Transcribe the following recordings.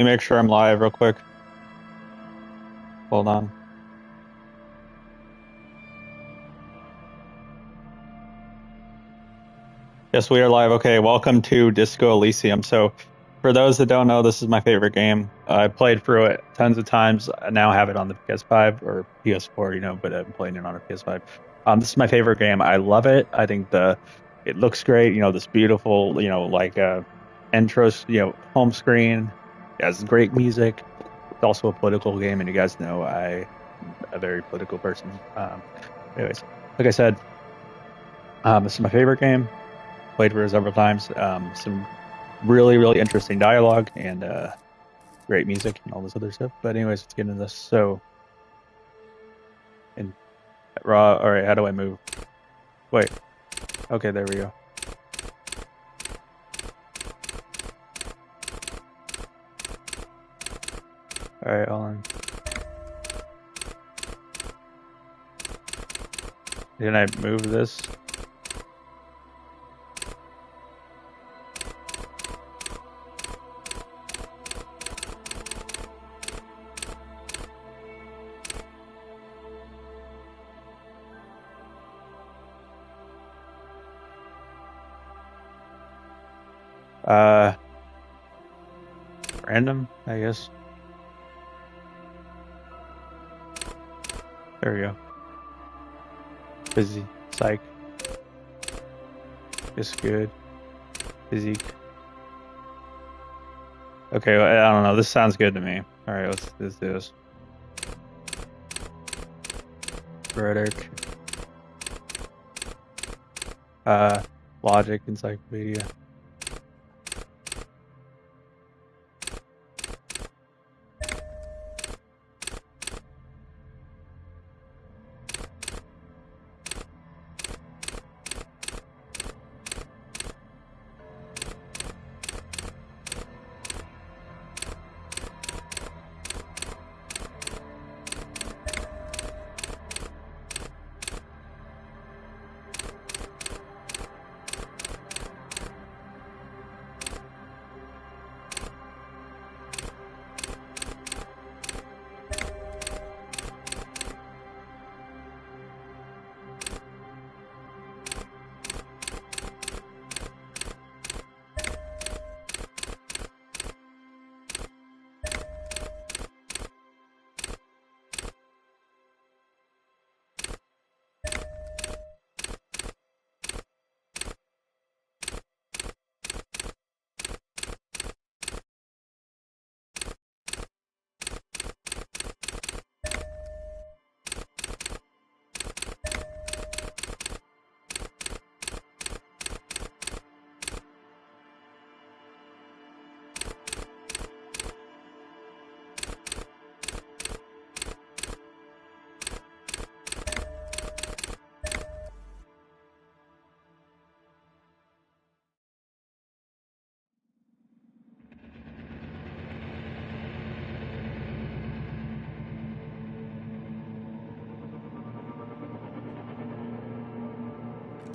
Let me make sure I'm live real quick. Hold on. Yes, we are live. Okay, welcome to Disco Elysium. So, for those that don't know, this is my favorite game. I played through it tons of times. I now have it on the PS5 or PS4, but I'm playing it on a PS5. This is my favorite game. I love it. I think it looks great. This beautiful, intros, home screen. It has great music. It's also a political game, and you guys know I'm a very political person. Anyways, like I said, this is my favorite game. Played for it several times. Some really, really interesting dialogue and great music and all this other stuff. But anyways, let's get into this. So, in raw, all right, how do I move? Wait. Okay, there we go. All right, hold on. Can I move this? Random, I guess. There we go. Busy, psych. Just good. Physique. Okay, well, I don't know. This sounds good to me. All right, let's do this. Rhetoric. Logic, encyclopedia.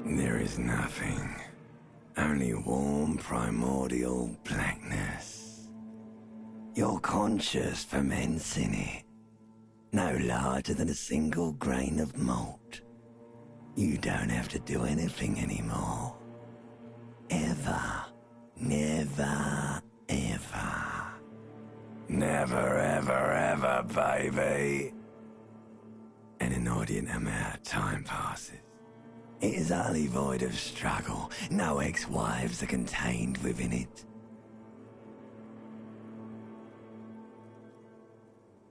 There is nothing, only warm primordial blackness. Your conscious ferments in it, no larger than a single grain of malt. You don't have to do anything anymore. Ever. Never, ever. Never, ever, ever, baby. An inordinate amount of time passes. It is utterly void of struggle. No ex-wives are contained within it.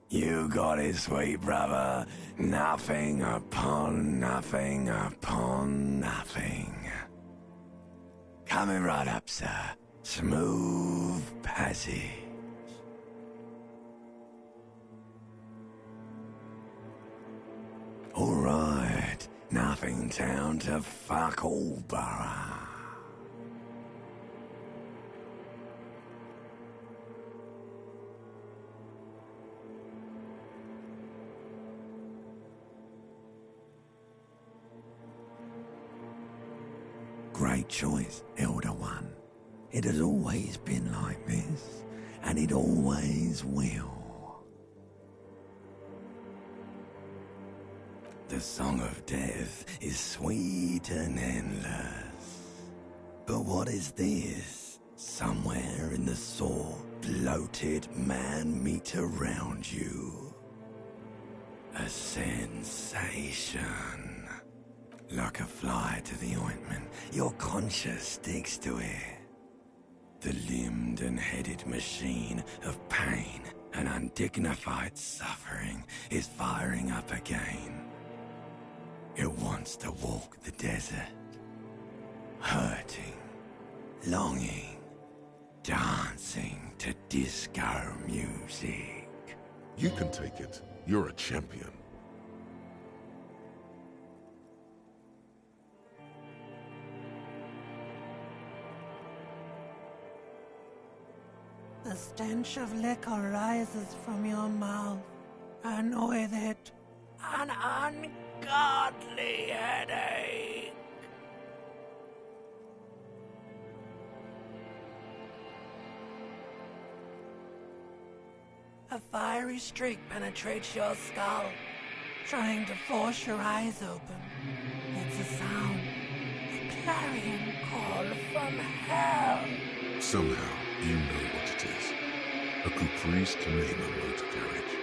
You got it, sweet brother. Nothing upon nothing upon nothing. Coming right up, sir. Smooth passage. All right. Nothing down to fuck all borough. Great choice, Elder One. It has always been like this. and it always will. The song of death is sweet and endless. But what is this? Somewhere in the sore, bloated man meat around you. A sensation. Like a fly to the ointment, your conscience sticks to it. The limbed and headed machine of pain and undignified suffering is firing up again. It wants to walk the desert, hurting, longing, dancing to disco music. You can take it. You're a champion. The stench of liquor rises from your mouth, and with it, an ungodly headache. A fiery streak penetrates your skull, trying to force your eyes open. It's a sound, a clarion call from hell. Somehow, you know what it is. A caprice to name a motor carriage.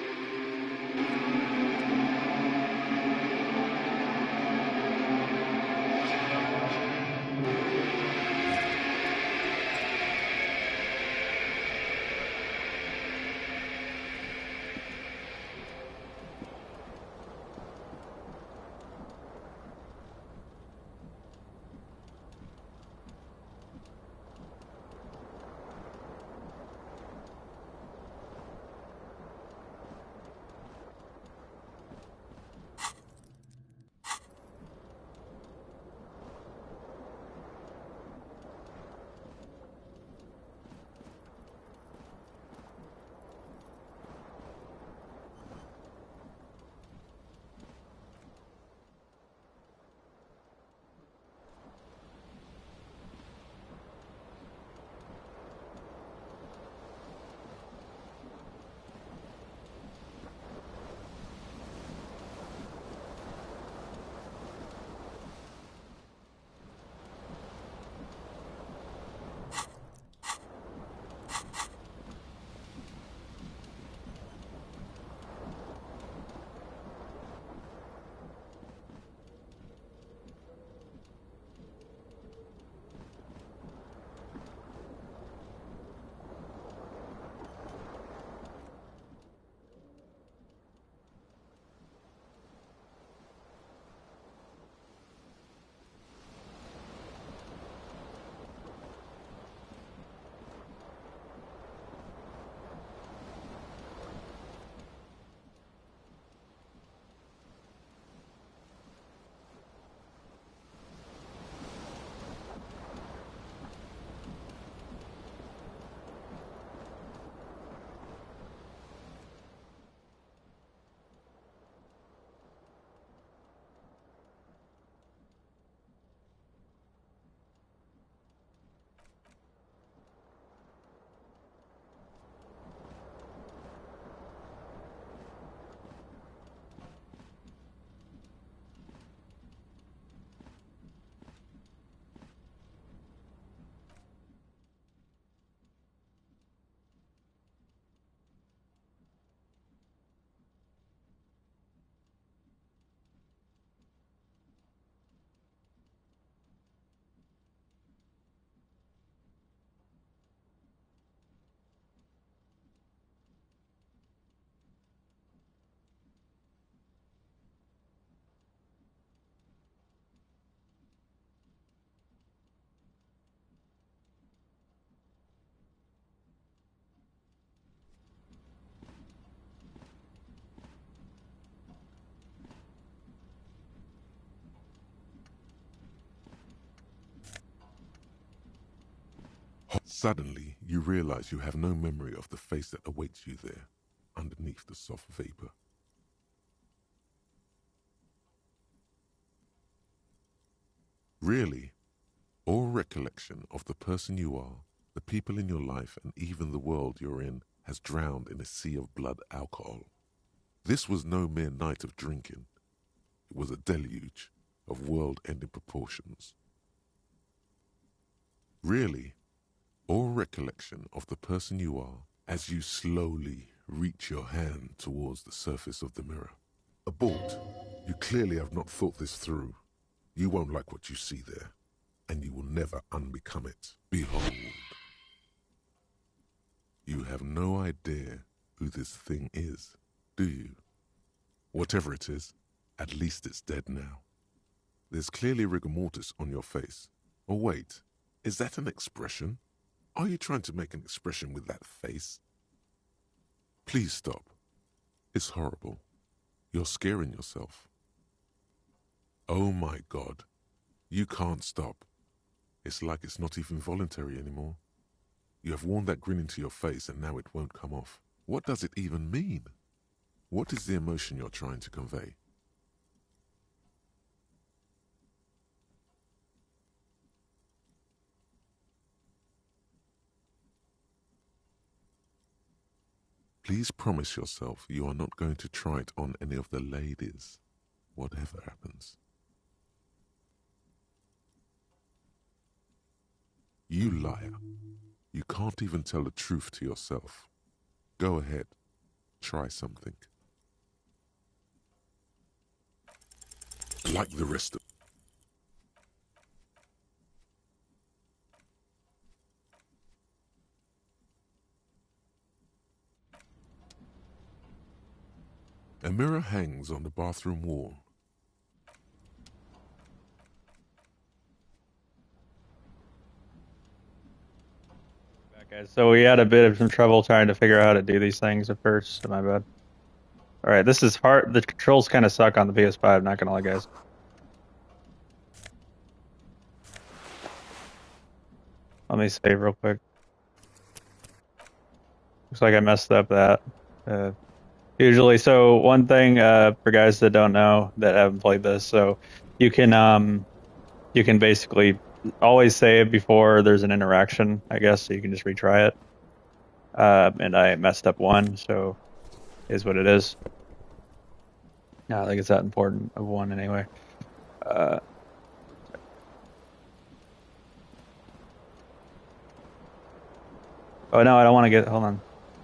Suddenly, you realize you have no memory of the face that awaits you there, underneath the soft vapor. Really, all recollection of the person you are The people in your life and even the world you're in has drowned in a sea of blood alcohol. This was no mere night of drinking. It was a deluge of world-ending proportions. Really, all recollection of the person you are as you slowly reach your hand towards the surface of the mirror. Abort. You clearly have not thought this through. You won't like what you see there, and you will never unbecome it. Behold. You have no idea who this thing is, do you? Whatever it is, at least it's dead now. There's clearly rigor mortis on your face. Oh wait, is that an expression? Are you trying to make an expression with that face? Please stop. It's horrible. You're scaring yourself. Oh my God. You can't stop. It's like it's not even voluntary anymore. You have worn that grin into your face and now it won't come off. What does it even mean? What is the emotion you're trying to convey? Please promise yourself you are not going to try it on any of the ladies, whatever happens. You liar. You can't even tell the truth to yourself. Go ahead. Try something. Like the rest of... A mirror hangs on the bathroom wall. Okay, so we had a bit of some trouble trying to figure out how to do these things at first, so my bad. Alright, this is hard. The controls kind of suck on the PS5, not gonna lie, guys. Let me save real quick. Looks like I messed up that. Usually, so one thing for guys that don't know, that haven't played this, so you can basically always save before there's an interaction, I guess, so you can just retry it. And I messed up one, so is what it is. I don't think it's that important of one anyway. Oh no, I don't want to get. Hold on.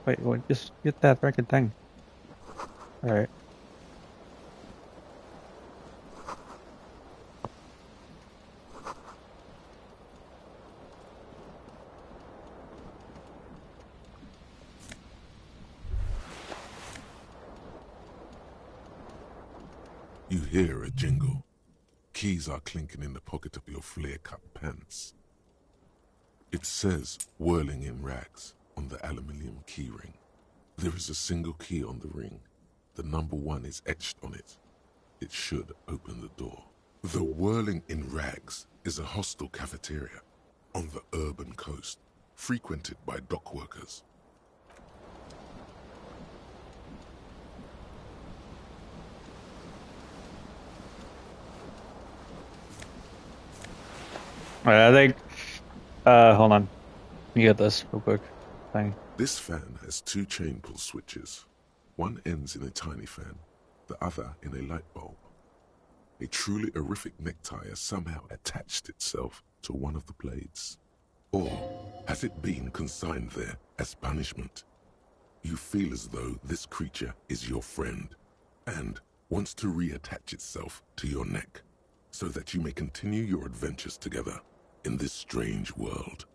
Wait, just get that freaking thing. All right. You hear a jingle. Keys are clinking in the pocket of your flare-cut pants. It says, whirling in rags, on the aluminium keyring. There is a single key on the ring. The number 1 is etched on it. It should open the door. The whirling in rags is a hostel cafeteria on the urban coast, frequented by dock workers. All right, I think. Hold on. You get this real quick. Thing. This fan has 2 chain pull switches. One ends in a tiny fan, the other in a light bulb. A truly horrific necktie has somehow attached itself to one of the blades. Or has it been consigned there as punishment? You feel as though this creature is your friend and wants to reattach itself to your neck so that you may continue your adventures together in this strange world.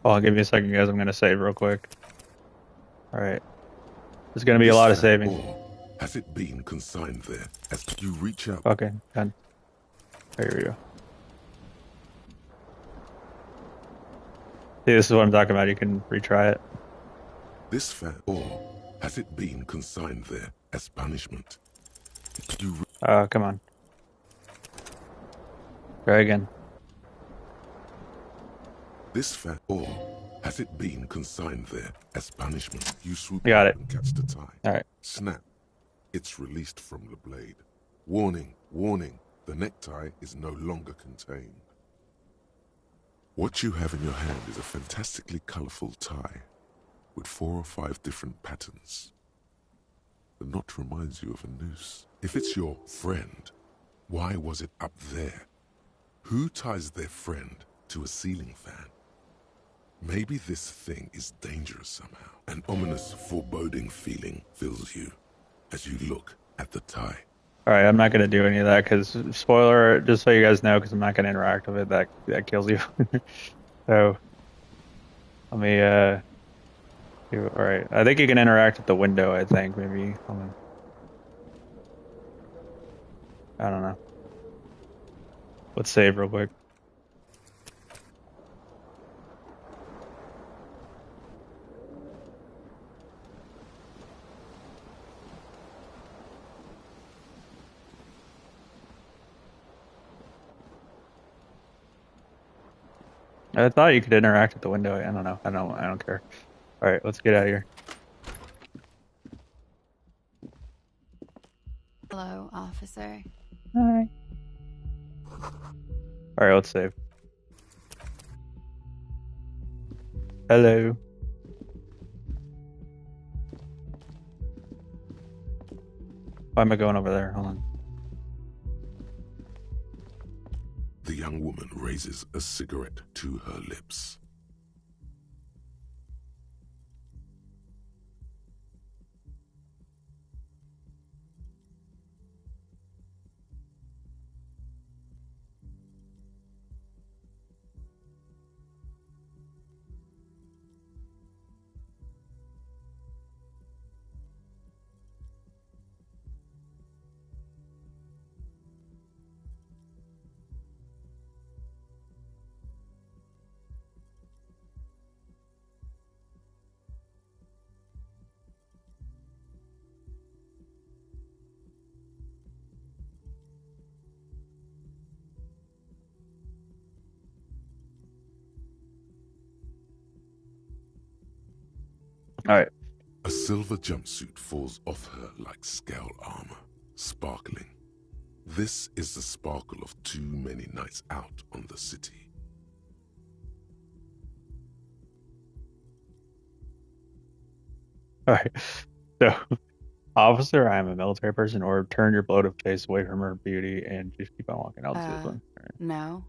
Oh, give me a second, guys. I'm gonna save real quick. All right. There's gonna be a lot of saving. Or has it been consigned there as you reach out? Okay, done. There we go. See, this is what I'm talking about. You can retry it. This fan, or has it been consigned there as punishment? Come on. Try again. This fan, or has it been consigned there as punishment? You swoop Got up it. and catch the tie. All right. Snap. It's released from the blade. Warning, warning. The necktie is no longer contained. What you have in your hand is a fantastically colorful tie with 4 or 5 different patterns. The knot reminds you of a noose. If it's your friend, why was it up there? Who ties their friend to a ceiling fan? Maybe this thing is dangerous somehow. An ominous, foreboding feeling fills you as you look at the tie. All right, I'm not gonna do any of that because spoiler, just so you guys know, because I'm not gonna interact with it. That kills you. So let me do. All right, I think you can interact with the window. I think maybe. I don't know. Let's save real quick. I thought you could interact with the window. I don't know. I don't care. All right, let's get out of here. Hello, officer. Hi. All right, let's save. Hello. Why am I going over there? Hold on. The young woman raises a cigarette to her lips. All right. A silver jumpsuit falls off her like scowl armor, sparkling. This is the sparkle of too many nights out on the city. All right. So, officer, I am a military person, or turn your bloated face away from her beauty and just keep on walking. I'll do this one. All right. No.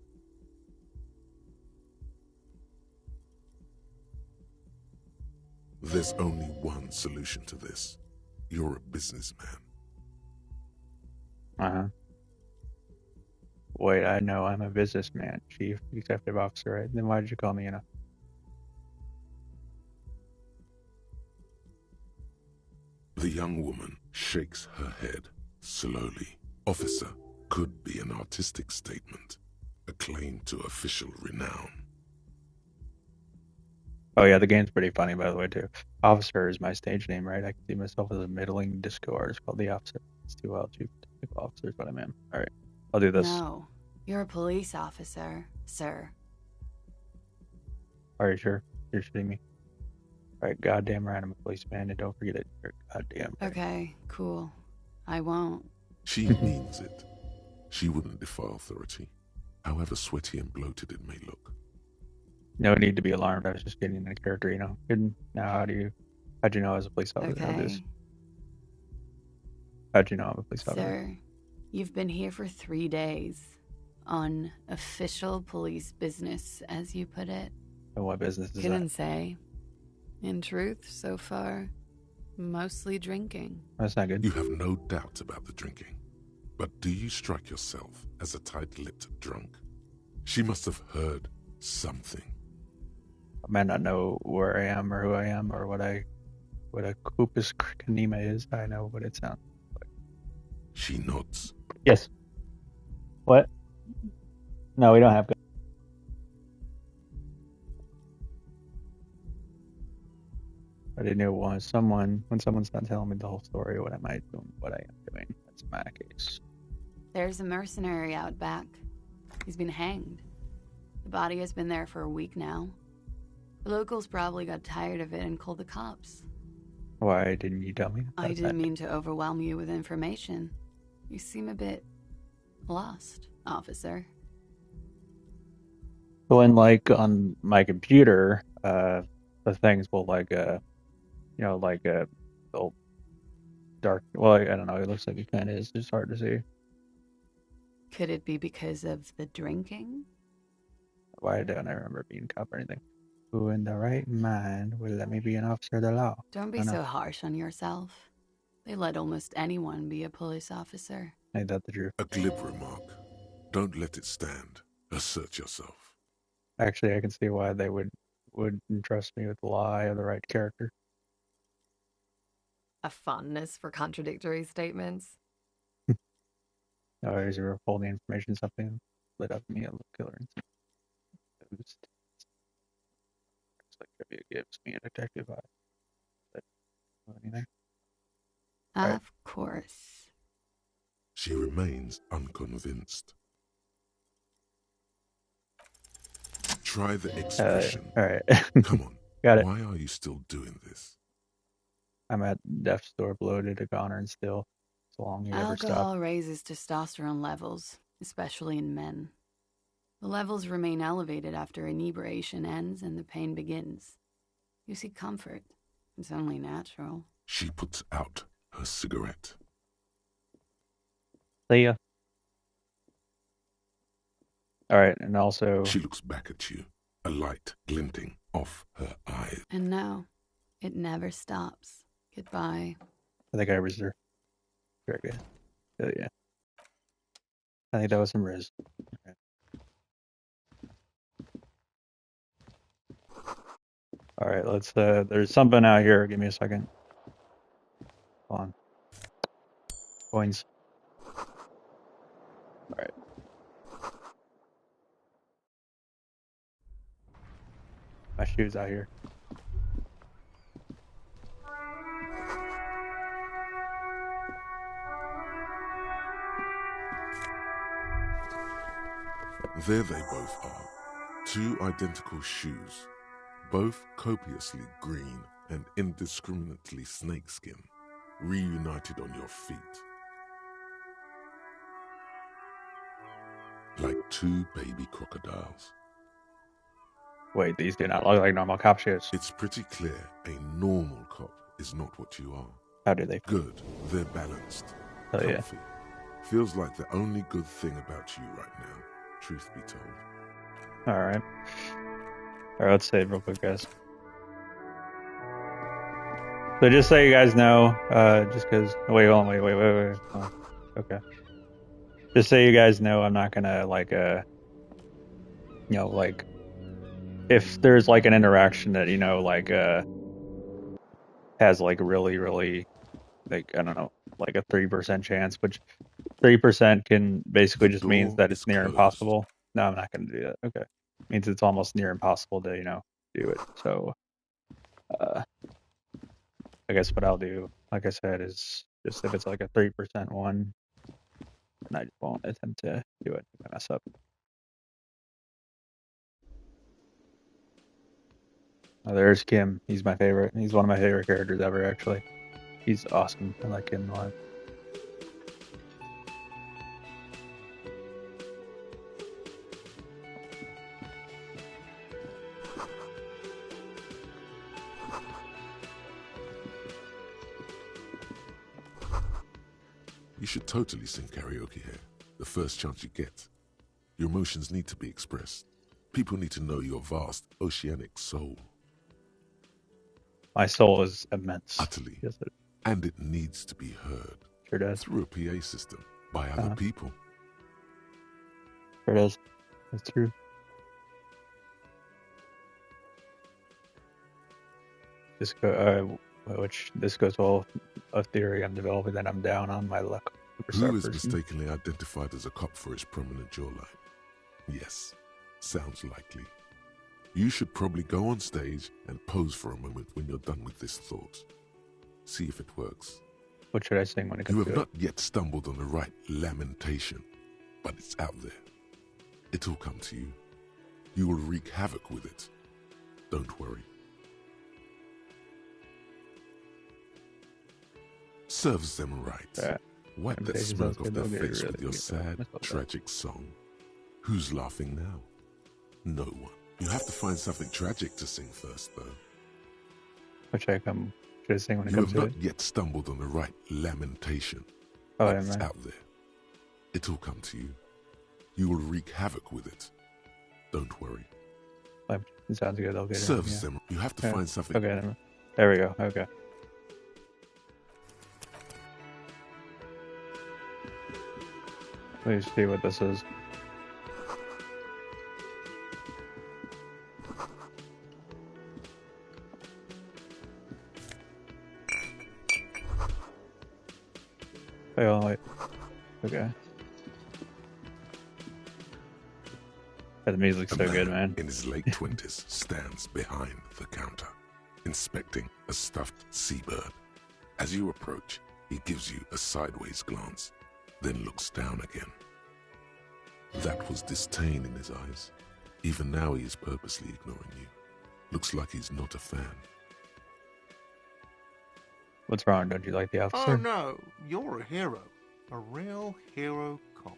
There's only one solution to this. You're a businessman. Uh-huh. Wait, I know I'm a businessman, chief executive officer, right? Then why did you call me, The young woman shakes her head slowly. Officer could be an artistic statement, a claim to official renown. Oh yeah, the game's pretty funny, by the way, too. Officer is my stage name, right? I can see myself as a middling disco artist called the Officer. It's too well, chief executive officer is what I am. All right, I'll do this. No. You're a police officer, sir. Are you sure? You're shitting me. All right, goddamn right, I'm a policeman, and don't forget it. You're goddamn right. Okay, cool. I won't. She means it. She wouldn't defy authority, however sweaty and bloated it may look. No need to be alarmed. I was just getting in a character, Good. Now, how'd you know I was a police officer? Okay. How'd you know I'm a police officer? Sir, you've been here for 3 days. On official police business, as you put it. And what business is Couldn't that? say. In truth, so far, mostly drinking. That's not good. You have no doubt about the drinking. But do you strike yourself as a tight-lipped drunk? She must have heard something. I might not know where I am or who I am or what a Kupus Kanima is. I know what it sounds like. She nods. Yes. What? No, we don't have. But I knew when someone's not telling me the whole story of what I might do and what I am doing. That's my case. There's a mercenary out back. He's been hanged. The body has been there for a week now. The locals probably got tired of it and called the cops. Why didn't you tell me? I didn't mean to overwhelm you with information. You seem a bit lost, officer. So when like on my computer, the things will like like they'll dark. Well, I don't know. It looks like it kind of is. It's hard to see. Could it be because of the drinking? Why don't I remember being cop or anything? Who in the right mind would let me be an officer of the law? Don't I be don't know. so harsh on yourself. They let almost anyone be a police officer. Ain't that the truth? A glib remark. Don't let it stand. Assert yourself. Actually, I can see why they would entrust me with the law. I have the right character. A fondness for contradictory statements. Always withholding information, something lit up me a killer. Looks like trivia gives me a detective eye. That anything? Right. Of course. She remains unconvinced. Try the expression. All right. Come on. Got it. Why are you still doing this? I'm at death's door, bloated, a goner, and still. So long you ever stop. Alcohol raises testosterone levels, especially in men. The levels remain elevated after inebriation ends and the pain begins. You seek comfort. It's only natural. She puts out her cigarette. See ya. All right, and also She looks back at you, a light glinting off her eyes. And no, it never stops. Goodbye. I think I reserved. Very good. Oh yeah. I think that was some Riz. Okay. All right, let's. There's something out here. Give me a second. Hold on. Coins. All right. My shoes out here. There they both are. Two identical shoes, both copiously green and indiscriminately snakeskin, reunited on your feet. Like two baby crocodiles. Wait, these do not look like normal cop shoes. It's pretty clear a normal cop is not what you are. How do they? Good, they're balanced, Oh yeah. comfy. Feels like the only good thing about you right now, truth be told. All right. All right, let's save real quick, guys. So just so you guys know, just because. Wait. Oh, okay. Just so you guys know, I'm not gonna like like if there's like an interaction that has like really like I don't know like a 3% chance, which 3% can basically just means that it's near impossible. No, I'm not gonna do that. Okay, means it's almost near impossible to do it. So I guess what I'll do, like I said, is just if it's like a 3% one, then I just won't attempt to do it if I mess up. Oh, there's Kim. He's my favorite. He's one of my favorite characters ever, actually. He's awesome. I like Kim a lot. You should totally sing karaoke here, the first chance you get. Your emotions need to be expressed. People need to know your vast, oceanic soul. My soul is immense. Utterly. Yes, And it needs to be heard. Sure does. Through a PA system, by other people. Sure does. That's true. This goes well a theory I'm developing that I'm down on my luck. Who is mistakenly identified as a cop for his prominent jawline? Yes, sounds likely. You should probably go on stage and pose for a moment when you're done with this thought. See if it works. What should I sing when it comes You to have not yet stumbled on the right lamentation, but it's out there. It'll come to you. You will wreak havoc with it. Don't worry. Serves them right. Wipe that smirk off their face with your sad, tragic song. Who's laughing now? No one. You have to find something tragic to sing first, though. Which should I sing when it You comes have to not it? yet stumbled on the right lamentation. Oh, But yeah, it's man. out there. It'll come to you. You will wreak havoc with it. Don't worry. It sounds good. I'll get it. Serve Yeah. them. You have to Yeah. find something. Okay, there we go. Okay. Let me see what this is. Oh, wait. Okay. Yeah, the music's so good, man. In his late 20s stands behind the counter, inspecting a stuffed seabird. As you approach, he gives you a sideways glance, then looks down again. That was disdain in his eyes. Even now he is purposely ignoring you. Looks like he's not a fan. What's wrong? Don't you like the officer? Oh no, you're a hero. A real hero cop.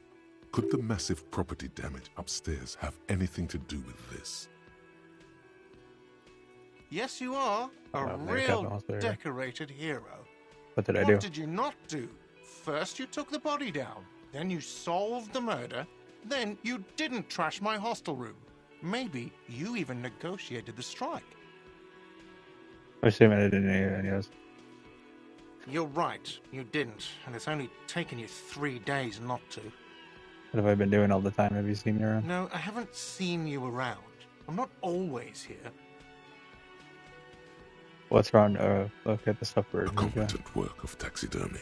Could the massive property damage upstairs have anything to do with this? Yes, you are. A Oh, man, real Captain Officer. decorated hero. What did I What do? did you not do? First you took the body down, then you solved the murder, then you didn't trash my hostel room. Maybe you even negotiated the strike. I'm assuming I didn't hear any of those. You're right, you didn't, and it's only taken you 3 days not to. What have I been doing all the time? Have you seen me around? No, I haven't seen you around. I'm not always here. What's wrong? Look at the stuff we're A competent work of taxidermy.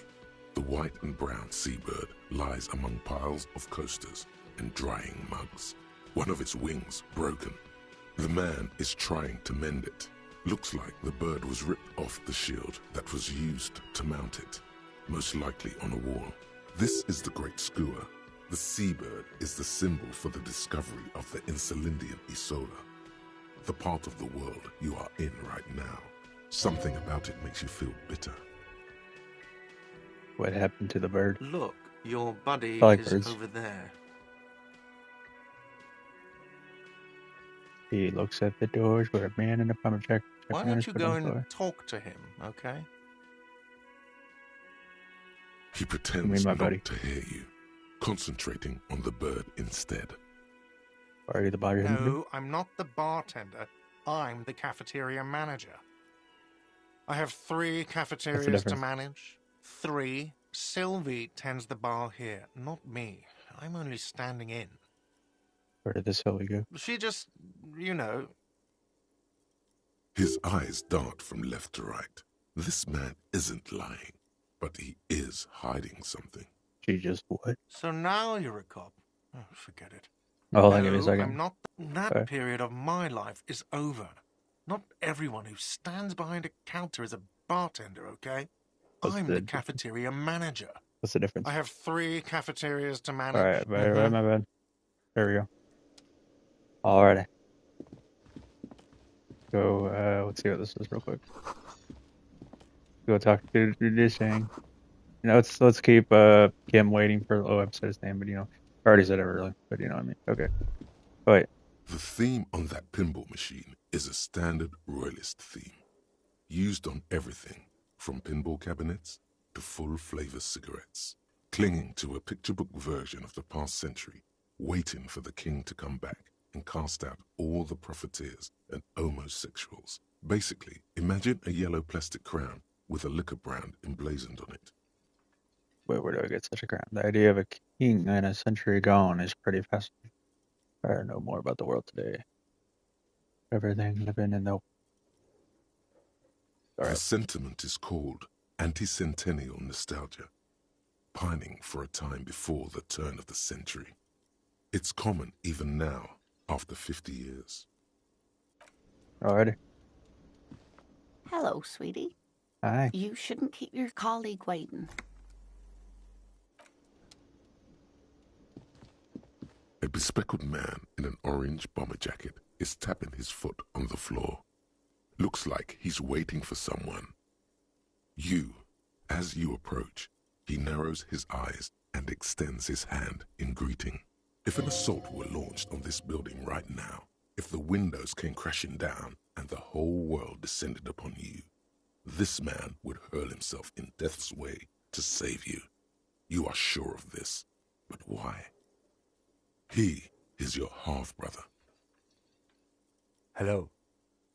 The white and brown seabird lies among piles of coasters and drying mugs. One of its wings broken. The man is trying to mend it. Looks like the bird was ripped off the shield that was used to mount it, most likely on a wall. This is the Great Skua. The seabird is the symbol for the discovery of the Insulindian Isola, the part of the world you are in right now. Something about it makes you feel bitter. What happened to the bird? Look, your buddy I like is birds. over there. He looks at the doors where a man in a plumber check. Why don't you go and talk to him, okay? He You pretends mean my not buddy? to hear you, concentrating on the bird instead. Are you the bartender? No, I'm not the bartender. I'm the cafeteria manager. I have 3 cafeterias to difference? manage. 3. Sylvie tends the bar here, not me. I'm only standing in. Where did this Sylvie go? She just, you know, His eyes dart from left to right. This man isn't lying, but he is hiding something. She just what? so now you're a cop. Oh, forget it. Oh, hold on, give me a No, second. I'm not. That Okay. period of my life is over. Not everyone who stands behind a counter is a bartender, okay? What's I'm the the difference? cafeteria manager. What's the difference? I have 3 cafeterias to manage. Alright, Mhm. my bad. There we go. Alrighty. Go, let's see what this is real quick. Go talk to this thing. You know, let's keep Kim waiting for I've said his name, but I already said it earlier, but you know what I mean. Okay. Wait. The theme on that pinball machine is a standard royalist theme, used on everything from pinball cabinets to full-flavor cigarettes, clinging to a picture book version of the past century, waiting for the king to come back and cast out all the profiteers and homosexuals. Basically, imagine a yellow plastic crown with a liquor brand emblazoned on it. Where do I get such a crown? The idea of a king in a century gone is pretty fascinating. I know more about the world today. Everything living in the... The Alright. sentiment is called anti-centennial nostalgia, pining for a time before the turn of the century. It's common even now, after 50 years. Alrighty. Hello, sweetie. Hi. You shouldn't keep your colleague waiting. A bespectacled man in an orange bomber jacket is tapping his foot on the floor. Looks like he's waiting for someone. As you approach, he narrows his eyes and extends his hand in greeting. If an assault were launched on this building right now, If the windows came crashing down and the whole world descended upon you, this man would hurl himself in death's way to save you. You are sure of this, but why? He is your half-brother. Hello,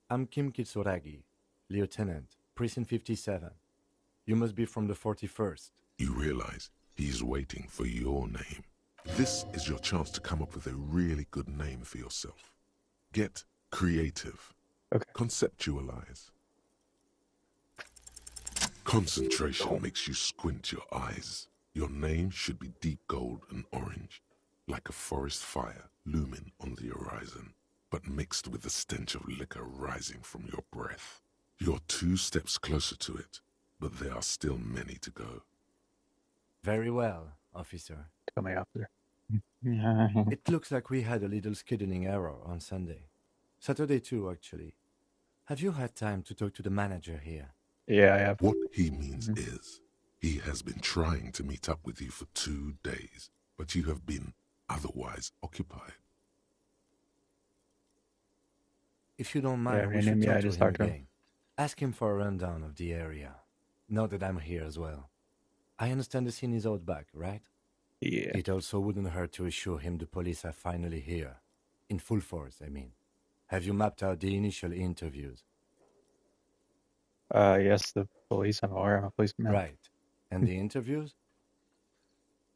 I'm Kim Kitsuragi, Lieutenant, Precinct 57. You must be from the 41st. You realize he's waiting for your name. This is your chance to come up with a really good name for yourself. Get creative. Okay. Conceptualize. Concentration makes you squint your eyes. Your name should be deep gold and orange, like a forest fire looming on the horizon, but mixed with the stench of liquor rising from your breath. You're 2 steps closer to it, but there are still many to go. Very well, officer. Tell me after. It looks like we had a little scheduling error on Sunday. Saturday too, actually. Have you had time to talk to the manager here? Yeah, I have. What he means is, he has been trying to meet up with you for 2 days, but you have been otherwise occupied. If you don't mind, we should talk to him again. Ask him for a rundown of the area. Now that I'm here as well. I understand the scene is out back, right? Yeah. It also wouldn't hurt to assure him the police are finally here. In full force, I mean. Have you mapped out the initial interviews? Yes, the police. I'm aware. I'm a policeman. Right. And the interviews?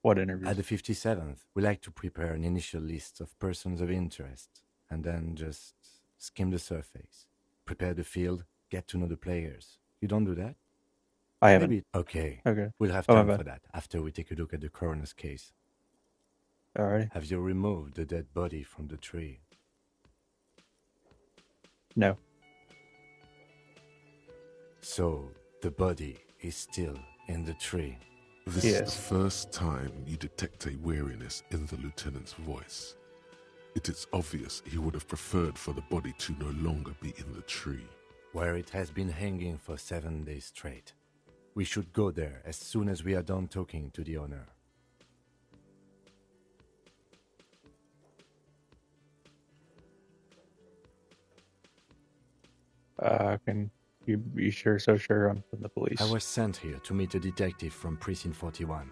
What interviews? At the 57th, we like to prepare an initial list of persons of interest, and then just skim the surface. Prepare the field, get to know the players. You don't do that? I haven't. Maybe. Okay. Okay. We'll have Oh, my time bad. for that after we take a look at the coroner's case. Alrighty. Have you removed the dead body from the tree? No. So, the body is still in the tree. This Yes. is the first time you detect a weariness in the lieutenant's voice. It is obvious he would have preferred for the body to no longer be in the tree. Where it has been hanging for 7 days straight. We should go there as soon as we are done talking to the owner. Can you be sure? So sure I'm from the police. I was sent here to meet a detective from Precinct 41.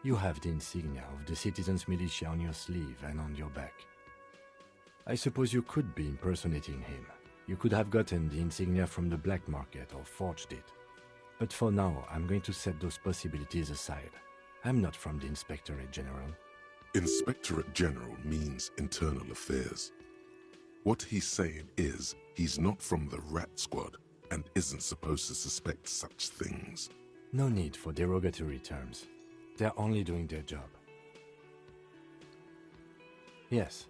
You have the insignia of the Citizens Militia on your sleeve and on your back. I suppose you could be impersonating him. You could have gotten the insignia from the black market or forged it. But for now, I'm going to set those possibilities aside. I'm not from the Inspectorate General. Inspectorate General means internal affairs. What he's saying is, he's not from the Rat Squad and isn't supposed to suspect such things. No need for derogatory terms. They're only doing their job. Yes.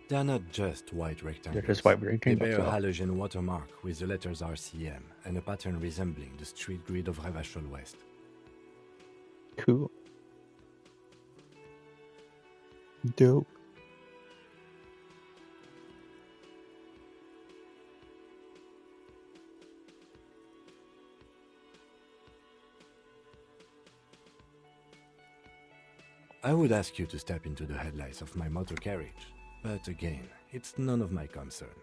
They're not just white rectangles. They're just white They rectangles. bear a halogen watermark with the letters RCM and a pattern resembling the street grid of Revachol West. Cool. Dope. I would ask you to step into the headlights of my motor carriage, but again, it's none of my concern.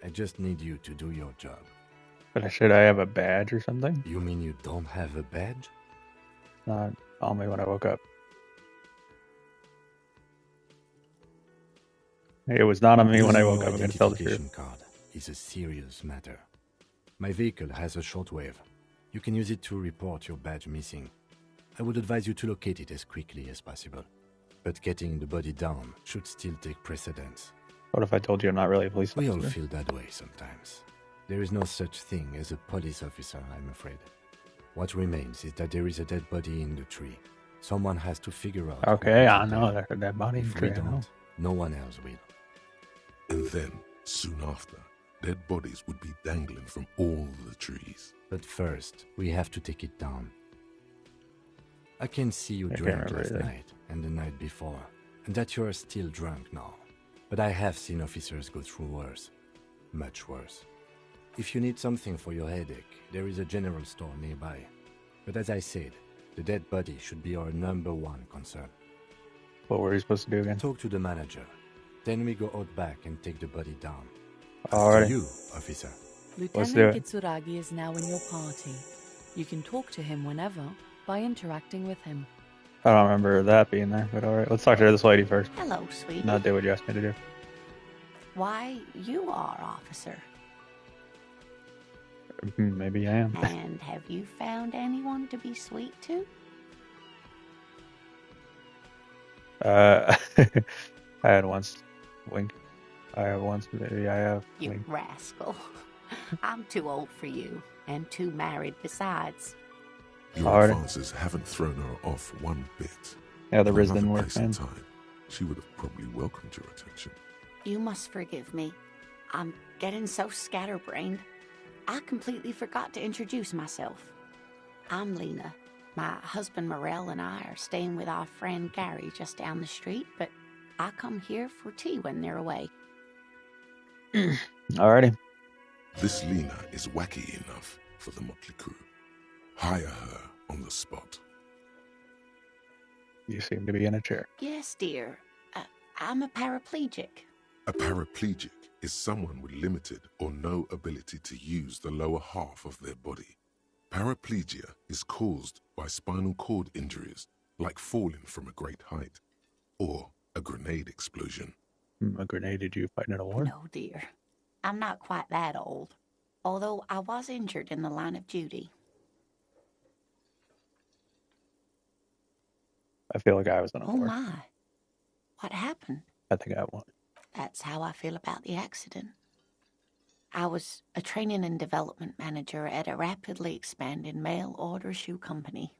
I just need you to do your job. But should I have a badge or something? You mean you don't have a badge? Not on me when I woke up. It was not on me when I woke up. I'm going to tell the truth. Identification card is a serious matter. My vehicle has a shortwave. You can use it to report your badge missing. I would advise you to locate it as quickly as possible. But getting the body down should still take precedence. What if I told you I'm not really a police We officer? all feel that way sometimes. There is no such thing as a police officer, I'm afraid. What remains is that there is a dead body in the tree. Someone has to figure out. Okay, I know there's a dead body in the If tree. we I know. don't, no one else will. And then, soon after, dead bodies would be dangling from all the trees. But first, we have to take it down. I can see you I can't drank remember last anything. night and the night before, and that you are still drunk now. But I have seen officers go through worse. Much worse. If you need something for your headache, there is a general store nearby. But as I said, the dead body should be our #1 concern. What were we supposed to do again? Talk to the manager. Then we go out back and take the body down. Alrighty. To you, officer. Let's do Lieutenant it. Kitsuragi is now in your party. You can talk to him whenever by interacting with him. I don't remember that being there, but alright. Let's talk to this lady first. Hello, sweetie. Not do what you asked me to do. Why, you are, officer. Maybe I am. And have you found anyone to be sweet to? I had once. Wink. I have once. Maybe I have. You Wink. rascal. I'm too old for you, and too married besides. Your Alright. advances haven't thrown her off one bit. Yeah, the At Riz another didn't work, place and man. time, she would have probably welcomed your attention. You must forgive me. I'm getting so scatterbrained. I completely forgot to introduce myself. I'm Lena. My husband Morel and I are staying with our friend Gary just down the street, but I come here for tea when they're away. Alrighty. This Lena is wacky enough for the motley crew. Hire her on the spot. You seem to be in a chair. Yes, dear. I'm a paraplegic. A paraplegic is someone with limited or no ability to use the lower half of their body. Paraplegia is caused by spinal cord injuries, like falling from a great height, or a grenade explosion. A grenade? Did you fight in a war? No, dear. I'm not quite that old, although I was injured in the line of duty. I feel like I was in a Oh, war. my. What happened? I think I won. That's how I feel about the accident. I was a training and development manager at a rapidly expanding mail-order shoe company.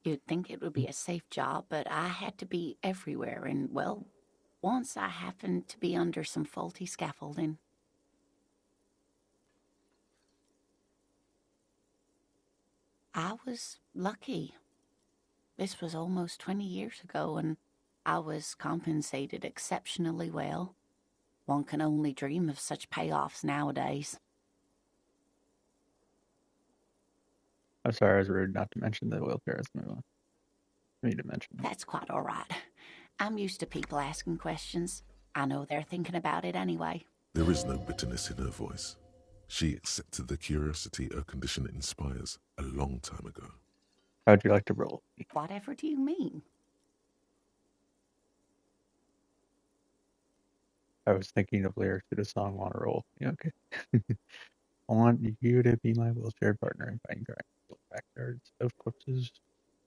You'd think it would be a safe job, but I had to be everywhere, and, well, once I happened to be under some faulty scaffolding. I was lucky. This was almost 20 years ago, and I was compensated exceptionally well. One can only dream of such payoffs nowadays. I'm sorry, I was rude not to mention the wheelchair. Let's move on. I need to mention it. That's quite all right. I'm used to people asking questions. I know they're thinking about it anyway. There is no bitterness in her voice. She accepted the curiosity her condition inspires a long time ago. How'd you like to roll? Whatever do you mean? I was thinking of lyrics to the song "Want to Roll." Yeah, okay. I want you to be my wheelchair partner in fighting crime. Backyards of corpses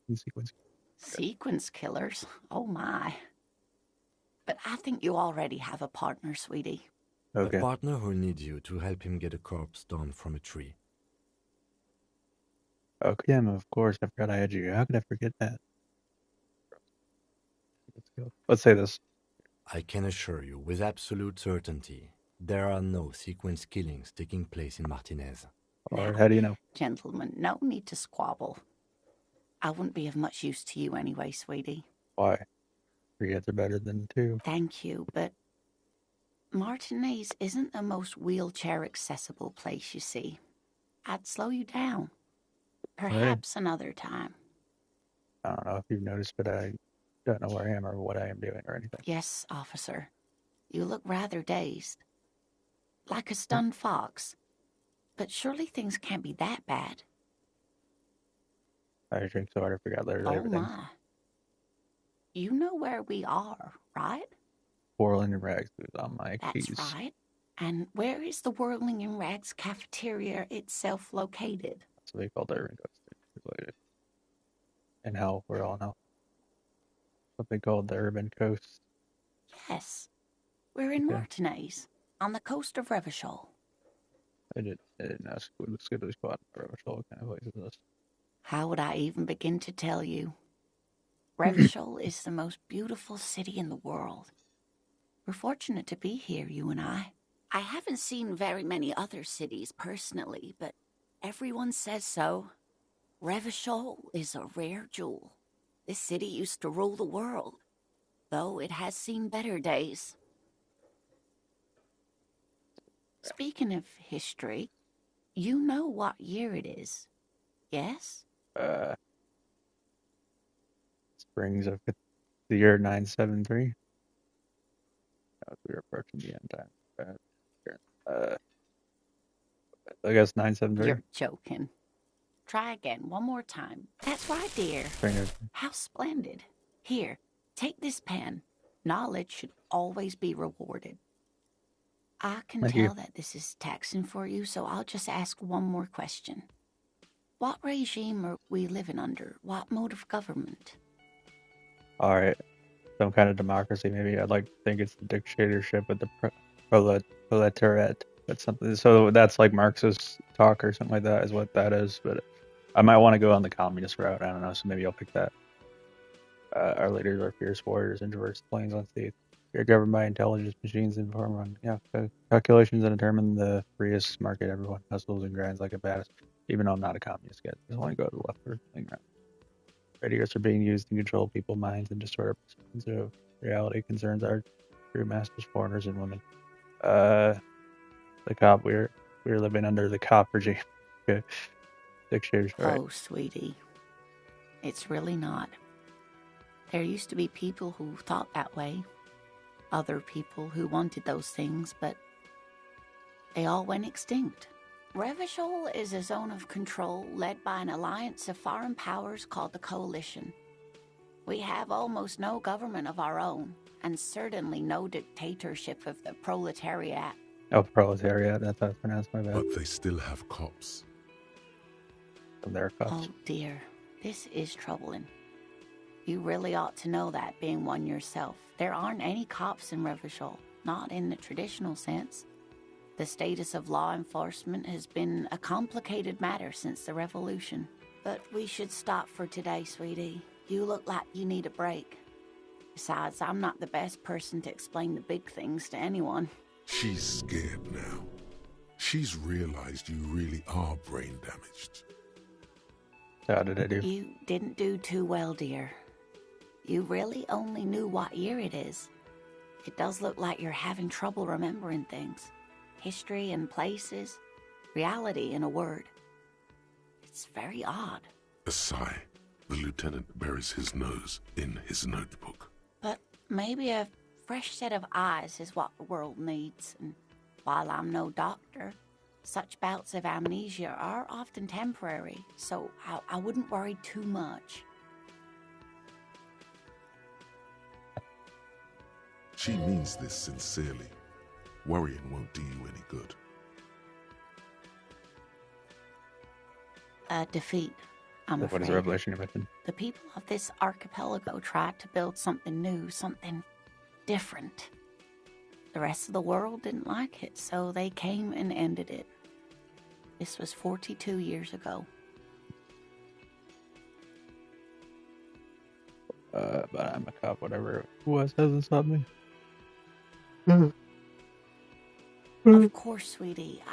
and sequence. Sequence killers? Oh my. But I think you already have a partner, sweetie. Okay. A partner who needs you to help him get a corpse down from a tree. Okay, of course. I forgot I had you. How could I forget that? Let's go. Let's say this. I can assure you with absolute certainty, there are no sequence killings taking place in Martinez. Or how do you know? Gentlemen, no need to squabble. I wouldn't be of much use to you anyway, sweetie. Why? 3 heads are better than 2. Thank you, but Martinez isn't the most wheelchair-accessible place, you see. I'd slow you down. Perhaps another time. I don't know if you've noticed, but I don't know where I am or what I am doing or anything. Yes, officer. You look rather dazed. Like a stunned fox. But surely things can't be that bad. I drink so hard I forgot literally Oh everything. my. You know where we are, right? Whirling in rags is on my That's keys. right. And where is the Whirling in Rags cafeteria itself located? That's what they call the urban coast. And hell, we're all in hell. Something called the urban coast. Yes. We're in Okay. Martinez, on the coast of Revachol. I didn't ask what the Skiddly Squad or what kind of place is this. How would I even begin to tell you? Revachol is the most beautiful city in the world. We're fortunate to be here, you and I. I haven't seen very many other cities personally, but everyone says so. Revachol is a rare jewel. This city used to rule the world, though it has seen better days. Speaking of history, you know what year it is, yes? It's brings of the year 973. As we are approaching the end time. I guess 973. You're joking. Try again, one more time. That's right, dear. How splendid. Here, take this pen. Knowledge should always be rewarded. I can Thank tell you. that this is taxing for you, so I'll just ask one more question. What regime are we living under? What mode of government? All right, some kind of democracy, maybe. I'd like to think it's the dictatorship with the proletariat. That's something. So that's like Marxist talk or something like that is what that is. But I might want to go on the communist route. I don't know. So maybe I'll pick that. Our leaders are fierce warriors, introverts, planes on stage. You're governed by intelligence machines and form on calculations that determine the freest market. Everyone hustles and grinds like a badass. Even though I'm not a communist yet, I just want to go to the left or thing around. Radios are being used to control people's minds and distort our perceptions of reality. Concerns our true masters, foreigners, and women. The cop. We're living under the cop regime. Okay. Dictatorship. Right. Oh, sweetie. It's really not. There used to be people who thought that way. Other people who wanted those things, but they all went extinct. Revachol is a zone of control led by an alliance of foreign powers called the Coalition. We have almost no government of our own, and certainly no dictatorship of the proletariat. Oh, proletariat. That's how it's pronounced. My bad. But they still have cops. They're cops. Oh dear, this is troubling. You really ought to know that, being one yourself. There aren't any cops in Revachol, not in the traditional sense. The status of law enforcement has been a complicated matter since the revolution. But we should stop for today, sweetie. You look like you need a break. Besides, I'm not the best person to explain the big things to anyone. She's scared now. She's realized you really are brain damaged. How did I do? You didn't do too well, dear. You really only knew what year it is. It does look like you're having trouble remembering things. History and places. Reality, in a word. It's very odd. A sigh. The lieutenant buries his nose in his notebook. But maybe a fresh set of eyes is what the world needs. And while I'm no doctor, such bouts of amnesia are often temporary, so I wouldn't worry too much. She means this sincerely. Worrying won't do you any good. A defeat, I'm afraid. What is the revelation you mentioned? The people of this archipelago tried to build something new, something different. The rest of the world didn't like it, so they came and ended it. This was 42 years ago. But I'm a cop, whatever it was, hasn't stopped me. Of course, sweetie.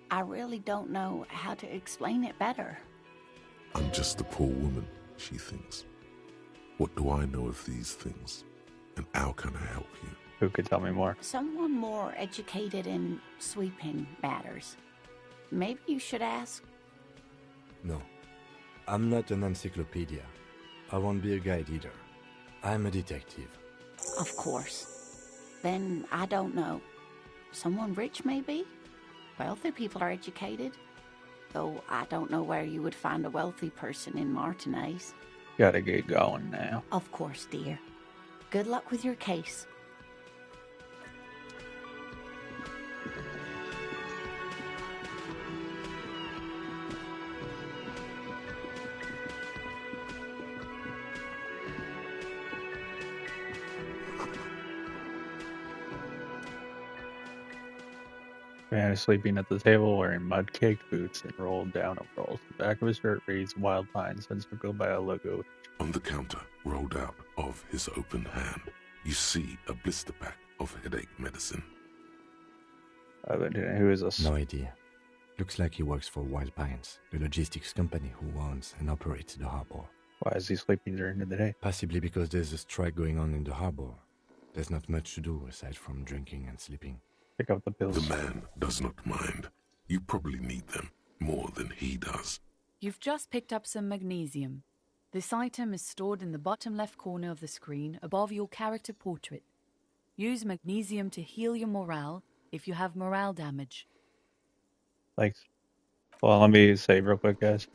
I really don't know how to explain it better. I'm just a poor woman, she thinks. What do I know of these things? And how can I help you? Who could tell me more? Someone more educated in sweeping matters. Maybe you should ask. No, I'm not an encyclopedia. I won't be a guide either. I'm a detective. Of course. Then I don't know. Someone rich, maybe? Wealthy people are educated. Though I don't know where you would find a wealthy person in Martinez. Gotta get going now. Of course, dear. Good luck with your case. Man is sleeping at the table wearing mud-caked boots and rolled down overalls. The back of his shirt reads Wild Pines, encircled by a logo. On the counter, rolled out of his open hand, you see a blister pack of headache medicine. Who is this? No idea. Looks like he works for Wild Pines, the logistics company who owns and operates the harbor. Why is he sleeping during the day? Possibly because there's a strike going on in the harbor. There's not much to do aside from drinking and sleeping. Pick up the pills. The man does not mind. You probably need them more than he does. You've just picked up some magnesium. This item is stored in the bottom left corner of the screen above your character portrait. Use magnesium to heal your morale if you have morale damage. Thanks. Well, let me save real quick, guys.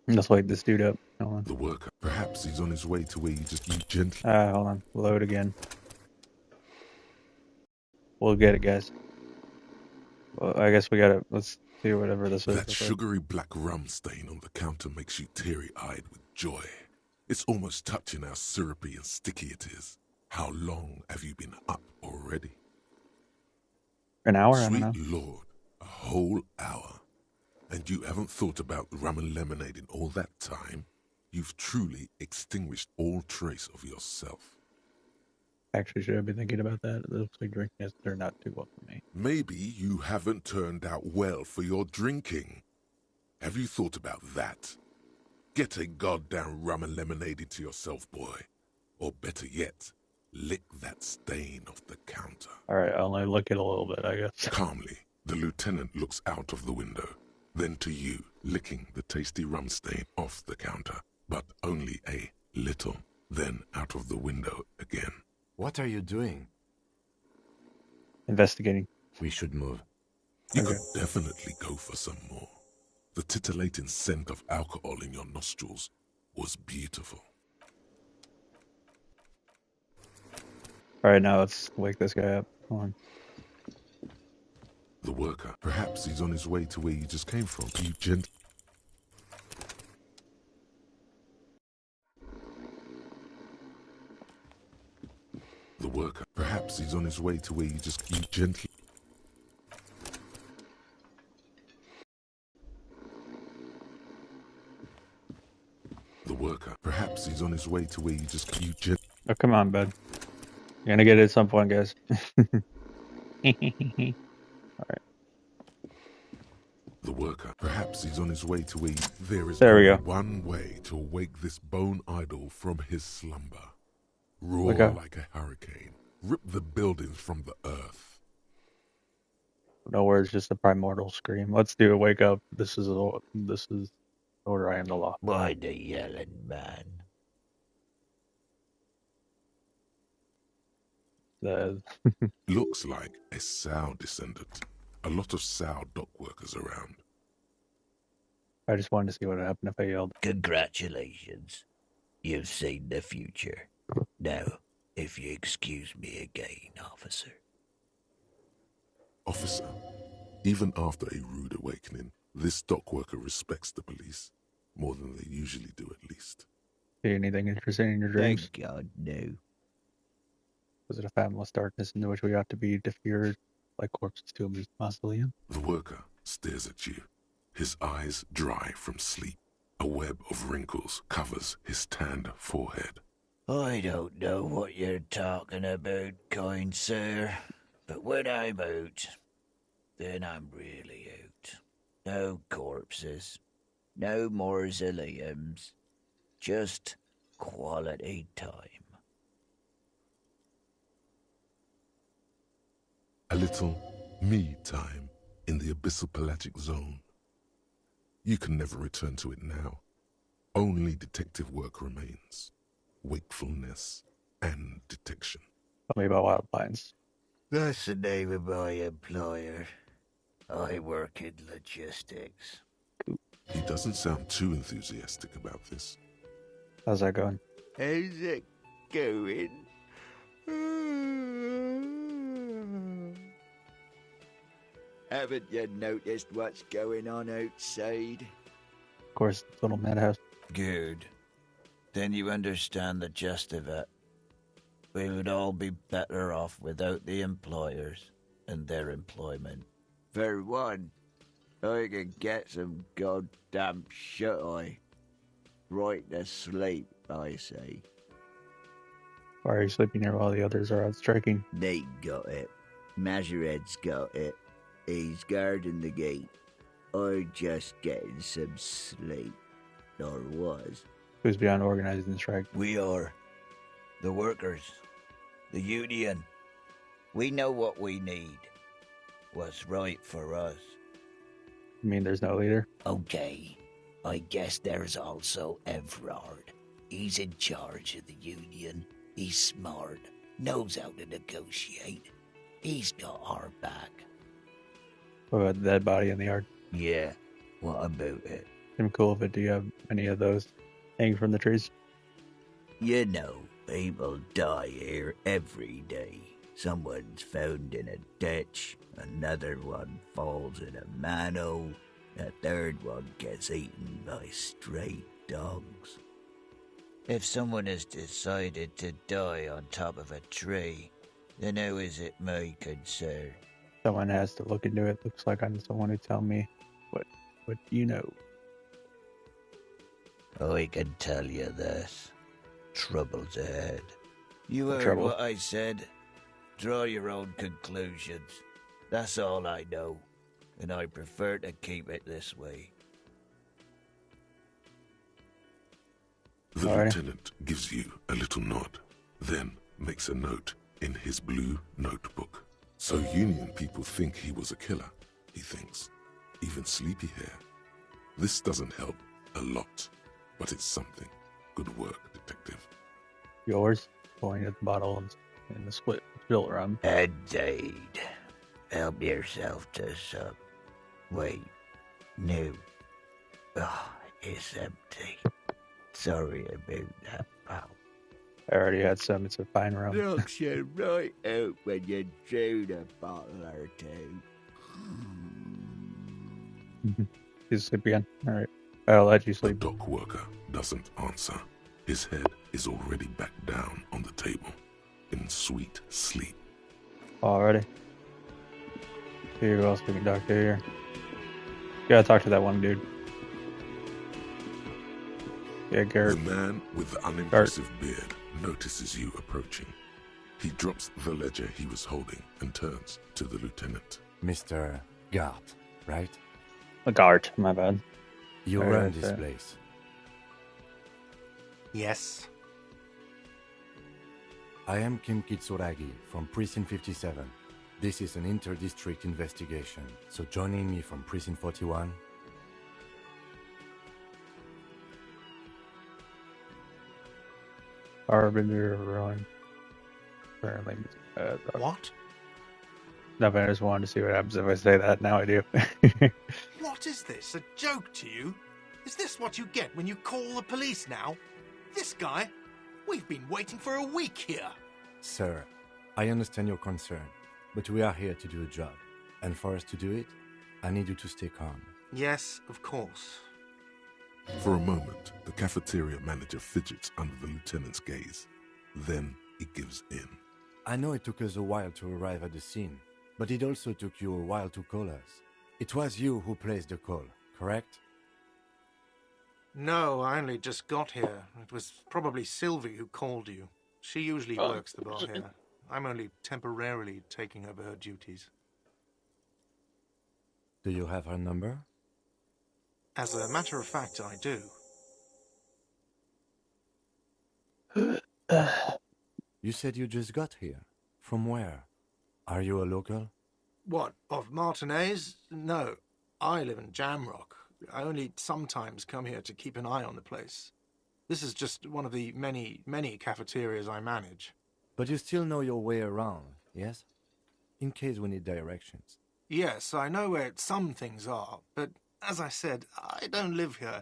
Let's wake this dude up. Hold on. The worker. Perhaps he's on his way to where you just need gently. Hold on. Load again. We'll get it, guys. Well, I guess we gotta. Let's see whatever this is. That sugary black rum stain on the counter makes you teary-eyed with joy. It's almost touching how syrupy and sticky it is. How long have you been up already? An hour? Sweet I don't know. Lord, a whole hour. And you haven't thought about rum and lemonade in all that time? You've truly extinguished all trace of yourself. Actually, should I be thinking about that? It looks like drinking has turned out too well for me. Maybe you haven't turned out well for your drinking. Have you thought about that? Get a goddamn rum and lemonade into yourself, boy. Or better yet, lick that stain off the counter. Alright, I'll only look it a little bit, I guess. Calmly, the lieutenant looks out of the window, then to you, licking the tasty rum stain off the counter, but only a little, then out of the window again. What are you doing? Investigating. We should move. You could definitely go for some more. The titillating scent of alcohol in your nostrils was beautiful. Alright, now let's wake this guy up. Hold on. The worker. Perhaps he's on his way to where you just came from. You gently. The worker. Perhaps he's on his way to where you just. You gently. The worker. Perhaps he's on his way to where you just. You gently. Oh, come on, bud. You're gonna get it at some point, guys. Alright. The worker. Perhaps he's on his way to where there is There we only go. one way to wake this bone idol from his slumber. Roar Okay. like a hurricane. Rip the buildings from the earth. No words, just a primordial scream. Let's do a wake up. This is order. I am the law. By the yelling man. The Looks like a Sow descendant. A lot of Sow dock workers around. I just wanted to see what would happen if I yelled. Congratulations. You've seen the future. Now, if you excuse me again, officer. Officer, even after a rude awakening, this dock worker respects the police. More than they usually do, at least. See anything interesting in your dreams? Thank God, no. Was it a fathomless darkness into which we ought to be deferred like corpses to a mausoleum? The worker stares at you, his eyes dry from sleep. A web of wrinkles covers his tanned forehead. I don't know what you're talking about, kind sir, but when I'm out, then I'm really out. No corpses, no mausoleums, just quality time. A little me time in the abyssal pelagic zone. You can never return to it now. Only detective work remains. Wakefulness and detection. Tell me about Wild Pines. That's the name of my employer. I work in logistics. He doesn't sound too enthusiastic about this. How's that going? How's it going? Haven't you noticed what's going on outside? Of course, it's a little madhouse. Good. Then you understand the gist of it. We would all be better off without the employers and their employment. For one, I could get some goddamn shut-eye. Right to sleep, I say. Why are you sleeping here while the others are out striking? Nate got it. Majoret's got it. He's guarding the gate. I'm just getting some sleep. Or was. Who's beyond organizing the strike? We are. The workers. The union. We know what we need. What's right for us. You mean there's no leader? Okay. I guess there's also Everard. He's in charge of the Union. He's smart, knows how to negotiate. He's got our back. What about the dead body in the yard? Yeah, what about it? I'm cool with it. Do you have any of those hanging from the trees? You know, people die here every day. Someone's found in a ditch, another one falls in a manhole, a third one gets eaten by stray dogs. If someone has decided to die on top of a tree, then how is it my concern? Someone has to look into it. Looks like I'm someone who tell me what you know. I can tell you this. Trouble's ahead. You What heard trouble? what I said. Draw your own conclusions. That's all I know, and I prefer to keep it this way. The Alrighty. lieutenant gives you a little nod, then makes a note in his blue notebook. So Union people think he was a killer, he thinks. Even sleepy hair. This doesn't help a lot, but it's something. Good work, detective. Yours? Pointing at the bottle and the split fill rum. Indeed. Help yourself to some. Wait. No. Oh, it's empty. Sorry about that, pal. I already had some. It's a fine rum. Knocks you right out when you drown a bottle or two. You sleep again? Alright. I'll let you The sleep. dock worker doesn't answer. His head is already back down on the table, in sweet sleep. Alrighty. Who else we can talk to here? Gotta talk to that one dude. Yeah, The Garrett. man with the unimpressive beard notices you approaching. He drops the ledger he was holding and turns to the lieutenant. Mr. Gart, right? Gart, my bad. You Alright, run this okay. place. Yes. I am Kim Kitsuragi from Precinct 57. This is an inter-district investigation, so joining me from Precinct 41... Harbinger Ruin. Apparently. What? Nothing, I just wanted to see what happens if I say that. Now I do. What is this? A joke to you? Is this what you get when you call the police now? This guy? We've been waiting for a week here. Sir, I understand your concern, but we are here to do a job. And for us to do it, I need you to stay calm. Yes, of course. For a moment, the cafeteria manager fidgets under the lieutenant's gaze. Then he gives in. I know it took us a while to arrive at the scene, but it also took you a while to call us. It was you who placed the call, correct? No, I only just got here. It was probably Sylvie who called you. She usually works the bar here. I'm only temporarily taking over her duties. Do you have her number? As a matter of fact, I do. You said you just got here. From where? Are you a local? What, of Martinez? No, I live in Jamrock. I only sometimes come here to keep an eye on the place. This is just one of the many, many cafeterias I manage. But you still know your way around, yes? In case we need directions. Yes, I know where some things are, but as I said, I don't live here.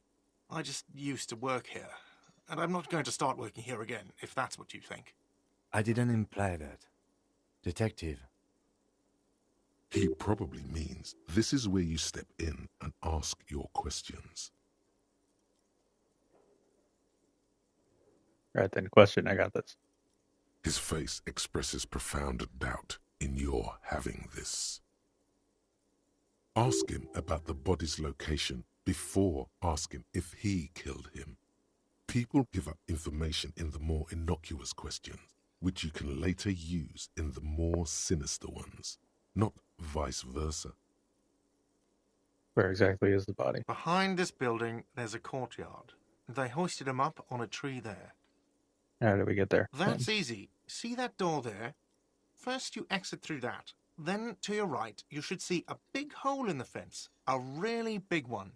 I just used to work here. And I'm not going to start working here again, if that's what you think. I didn't imply that. Detective. He probably means this is where you step in and ask your questions. Right then, question. I got this. His face expresses profound doubt in your having this. Ask him about the body's location before asking if he killed him. People give up information in the more innocuous questions, which you can later use in the more sinister ones, not vice versa. Where exactly is the body? Behind this building, there's a courtyard. They hoisted him up on a tree there. How did we get there? That's easy. See that door there? First you exit through that. Then, to your right, you should see a big hole in the fence. A really big one.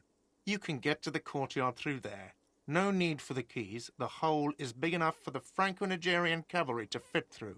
You can get to the courtyard through there. No need for the keys. The hole is big enough for the Franco-Nigerian cavalry to fit through.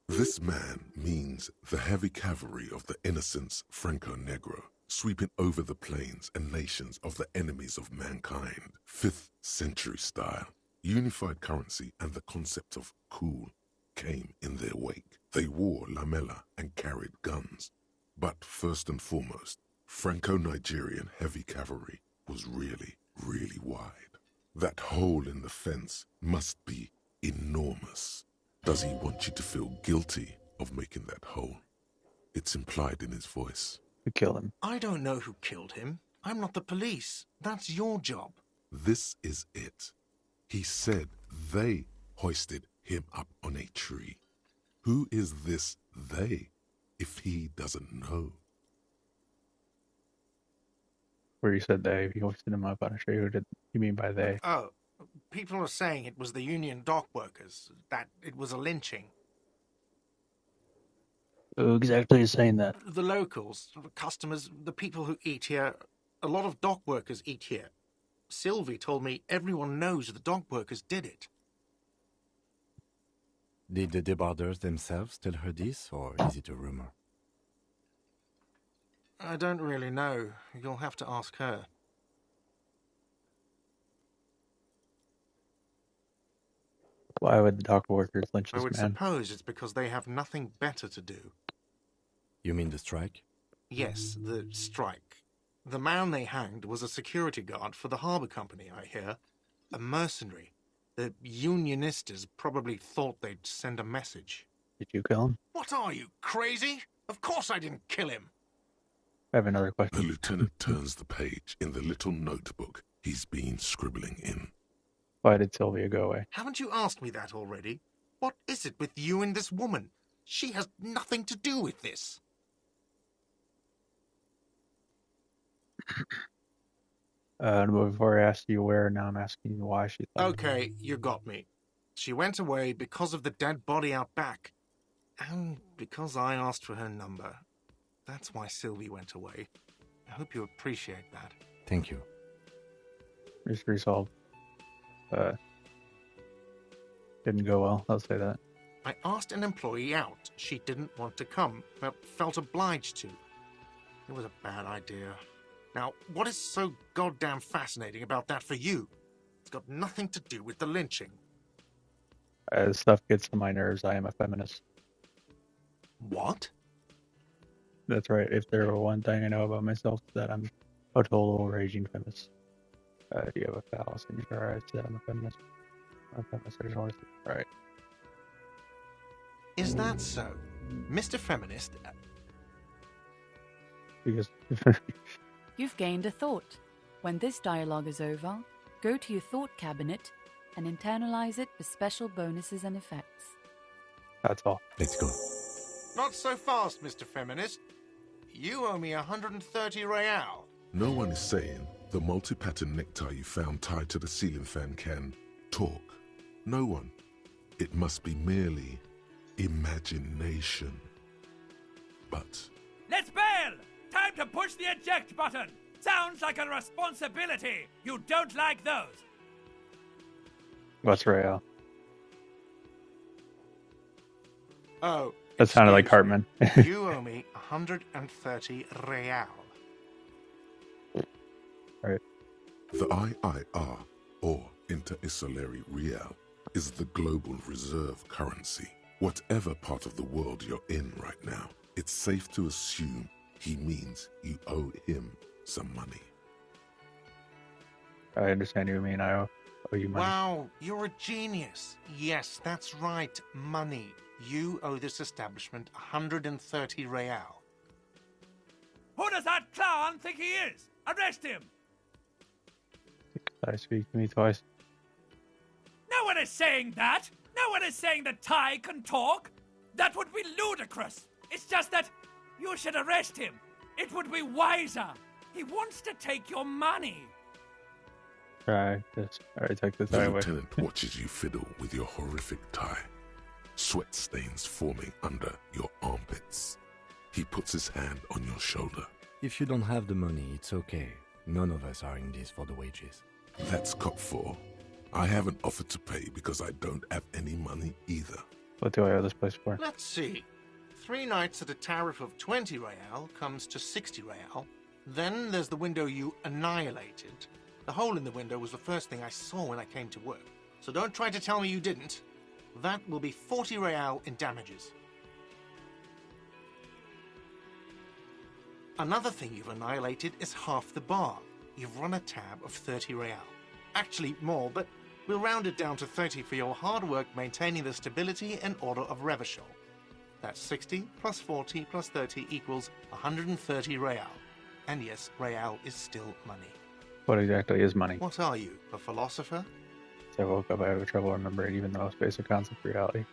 This man means the heavy cavalry of the innocents Franco-Negro, sweeping over the plains and nations of the enemies of mankind. 5th century style, unified currency and the concept of cool came in their wake. They wore lamella and carried guns. But first and foremost, Franco-Nigerian heavy cavalry was really, really wide. That hole in the fence must be enormous. Does he want you to feel guilty of making that hole? It's implied in his voice. We kill him. I don't know who killed him. I'm not the police. That's your job. This is it. He said they hoisted him up on a tree. Who is this they, if he doesn't know? Where you said they, he hoisted him up on a tree. Who did you mean by they? Oh, people are saying it was the union dock workers, that it was a lynching. Who exactly is saying that? The locals, the customers, the people who eat here, a lot of dock workers eat here. Sylvie told me everyone knows the dock workers did it. Did the debarders themselves tell her this, or is it a rumor? I don't really know. You'll have to ask her. Why would the dock workers lynch I this would man? suppose it's because they have nothing better to do. You mean the strike? Yes, the strike. The man they hanged was a security guard for the harbour company, I hear. A mercenary. The unionistas probably thought they'd send a message. Did you kill him? What are you, crazy? Of course I didn't kill him. I have another The question. lieutenant turns the page in the little notebook he's been scribbling in. Why did Sylvia go away? Haven't you asked me that already? What is it with you and this woman? She has nothing to do with this. Before I asked you where, now I'm asking you why she left. Okay, you got me. She went away because of the dead body out back. And because I asked for her number. That's why Sylvie went away. I hope you appreciate that. Thank you. Mystery solved. Didn't go well, I'll say that. I asked an employee out. She didn't want to come, but felt obliged to. It was a bad idea. Now, what is so goddamn fascinating about that for you? It's got nothing to do with the lynching. As stuff gets to my nerves, I am a feminist. What? That's right. If there were one thing I know about myself, it's that I'm a total raging feminist. Do you have a phallus in your eyes that I'm a feminist? I'm a feminist. I just want to say, right. Is that so? Mr. Feminist? Because You've gained a thought. When this dialogue is over, go to your thought cabinet and internalize it for special bonuses and effects. that's all. Let's go. Not so fast, Mr. Feminist. You owe me 130 real. No one is saying the multi-pattern necktie you found tied to the ceiling fan can talk. No one. It must be merely imagination. But Let's bail! Time to push the eject button! Sounds like a responsibility! You don't like those! What's real? Oh, That sounded like excuse me. Cartman. You owe me 130 real. Right. the IIR, or Inter-Isolary Real, is the global reserve currency. Whatever part of the world you're in right now, it's safe to assume he means you owe him some money. I understand you mean I owe you money. Wow, you're a genius. Yes, that's right, money. You owe this establishment 130 real. Who does that clown think he is? Arrest him! Did I speak to me twice? No one is saying that! No one is saying that Ty can talk! That would be ludicrous! It's just that you should arrest him! It would be wiser! He wants to take your money! Try this. Alright, take this The highway. lieutenant watches you fiddle with your horrific tie. Sweat stains forming under your armpits. He puts his hand on your shoulder. If you don't have the money, it's okay. None of us are in this for the wages. That's cop 4. I haven't offered to pay because I don't have any money either. What do I owe this place for? Let's see. 3 nights at a tariff of 20 real comes to 60 real. Then there's the window you annihilated. The hole in the window was the first thing I saw when I came to work. So don't try to tell me you didn't. That will be 40 real in damages. Another thing you've annihilated is half the bar. You've run a tab of 30 real. Actually more, but we'll round it down to 30 for your hard work maintaining the stability and order of Revachol. That's 60 plus 40 plus 30 equals 130 real. And yes, real is still money. What exactly is money? What are you, a philosopher? I woke up, I have trouble remembering even the most basic concept of reality.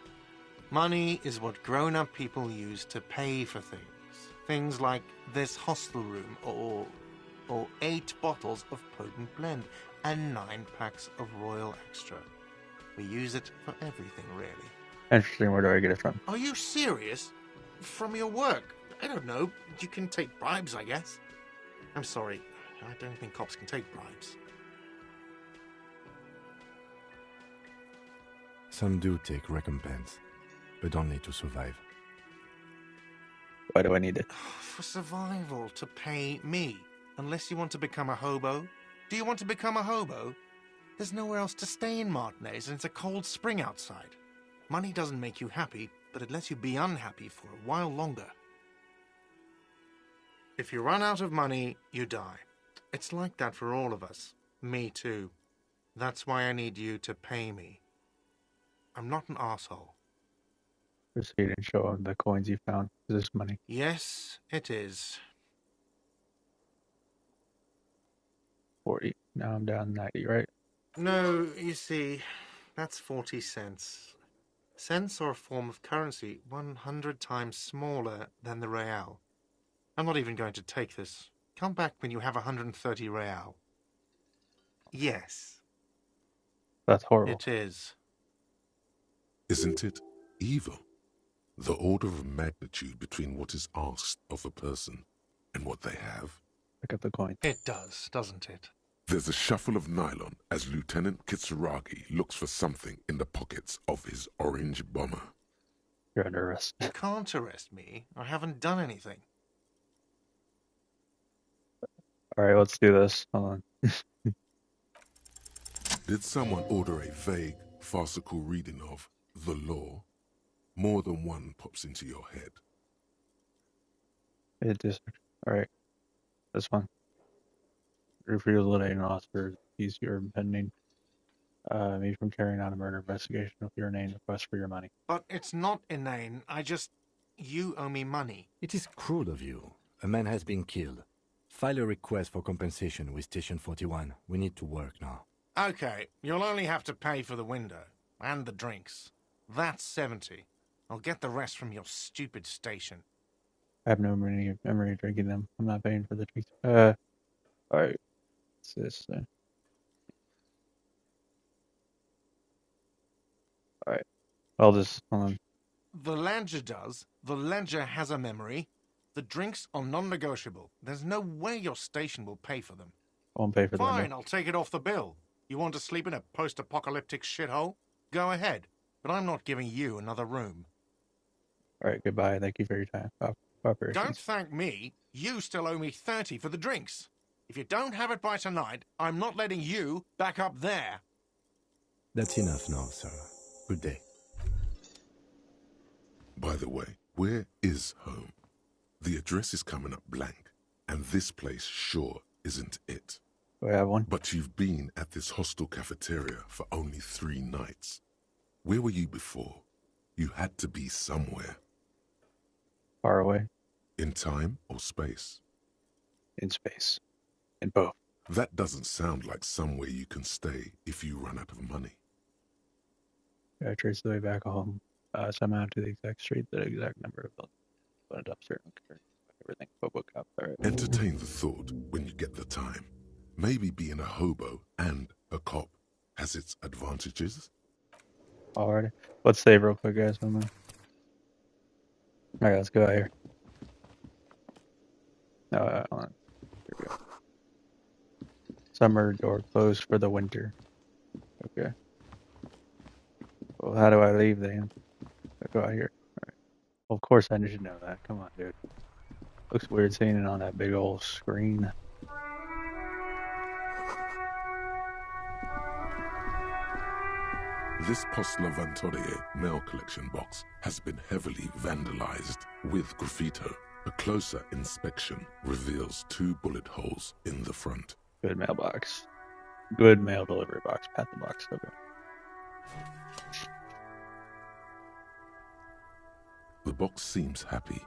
Money is what grown-up people use to pay for things. Things like this hostel room, or 8 bottles of potent blend, and 9 packs of Royal Extra. We use it for everything, really. Interesting, where do I get it from? Are you serious? From your work? I don't know. You can take bribes, I guess. I'm sorry. I don't think cops can take bribes. Some do take recompense, but only to survive. Why do I need it? For survival, to pay me. Unless you want to become a hobo. Do you want to become a hobo? There's nowhere else to stay in Martinez, and it's a cold spring outside. Money doesn't make you happy, but it lets you be unhappy for a while longer. If you run out of money, you die. It's like that for all of us. Me too. That's why I need you to pay me. I'm not an asshole. Just so you didn't show him the coins you found. Is this money? Yes, it is. 40. Now I'm down 90, right? No, you see, that's 40 cents. Cents are a form of currency 100 times smaller than the real. I'm not even going to take this. Come back when you have 130 real. Yes. That's horrible. It is. Isn't it evil? The order of magnitude between what is asked of a person and what they have. Pick up the coin. It does, doesn't it? There's a shuffle of nylon as Lieutenant Kitsuragi looks for something in the pockets of his orange bomber. You're under arrest. You can't arrest me. I haven't done anything. Alright, let's do this. Hold on. Did someone order a vague, farcical reading of the law? More than one pops into your head. It just. Alright. This one. Refusal to an officer is your impending me from carrying out a murder investigation with your name request for your money. But it's not inane. You owe me money. It is cruel of you. A man has been killed. File a request for compensation with Station 41. We need to work now. Okay, you'll only have to pay for the window. And the drinks. That's 70. I'll get the rest from your stupid station. I have no memory of drinking them. I'm not paying for the drinks. Alright. What's this? Alright. I'll just, hold on. The ledger does. The ledger has a memory. The drinks are non-negotiable. There's no way your station will pay for them. I won't pay for them. Fine, I'll take it off the bill. You want to sleep in a post-apocalyptic shithole? Go ahead. But I'm not giving you another room. Alright, goodbye. Thank you for your time. Cooperation. Don't thank me. You still owe me 30 for the drinks. If you don't have it by tonight, I'm not letting you back up there. That's enough now, sir. Good day. By the way, where is home? The address is coming up blank, and this place sure isn't it. Do I have one? But you've been at this hostel cafeteria for only 3 nights. Where were you before? You had to be somewhere. Far away. In time or space? In space. In both. That doesn't sound like somewhere you can stay if you run out of money. I traced the way back home. Somehow to the exact street, the exact number of buildings. But a dumpster and carry everything. Book up. Alright. Entertain the thought when you get the time. Maybe being a hobo and a cop has its advantages. Alrighty. Let's save real quick, guys. Alright, let's go out here. No, hold on. Here we go. Summer door closed for the winter. Okay. Well, how do I leave then? I go out here. Alright. Well, of course I should know that. Come on, dude. Looks weird seeing it on that big old screen. This Post Lavantorie mail collection box has been heavily vandalized with graffito. A closer inspection reveals 2 bullet holes in the front. Good mailbox. Good mail delivery box. Pat the box. Okay. The box seems happy.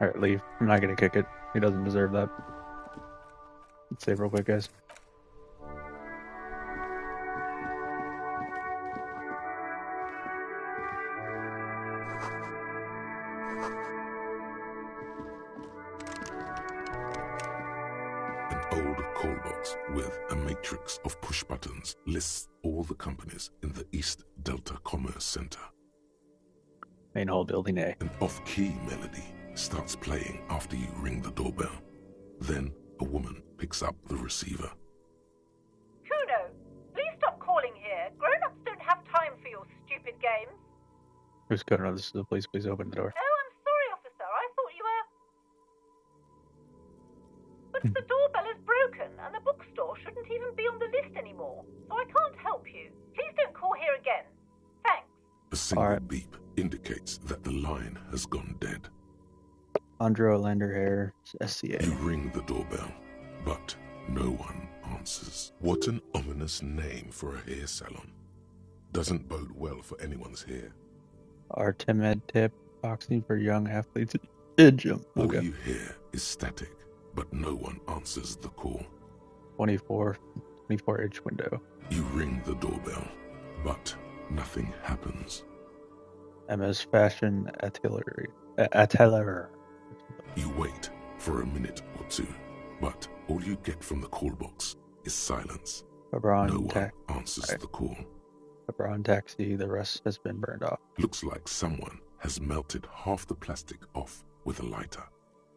Alright, leave. I'm not gonna kick it. He doesn't deserve that. Let's save real quick, guys. An old call box with a matrix of push buttons lists all the companies in the East Delta Commerce Center. Main hall, building A. An off-key melody starts playing after you ring the doorbell. Then a woman picks up the receiver. Kuno, please stop calling here. Grown-ups don't have time for your stupid games. Who's going on? This is the police. Please open the door. Oh, I'm sorry, officer. I thought you were... But the doorbell is broken, and the bookstore shouldn't even be on the list anymore, so I can't help you. Please don't call here again. Thanks. A single beep indicates that the line has gone dead. Andro Lander Hair, SCA. You ring the doorbell, but no one answers. What an ominous name for a hair salon. Doesn't bode well for anyone's hair. Artemed Tip, boxing for young athletes. Gym. All you hear is static, but no one answers the call. 24-inch window. You ring the doorbell, but nothing happens. MS Fashion Atelier. You wait for a minute or two, but all you get from the call box is silence. No one answers the call. Brown taxi, the rest has been burned off. Looks like someone has melted half the plastic off with a lighter.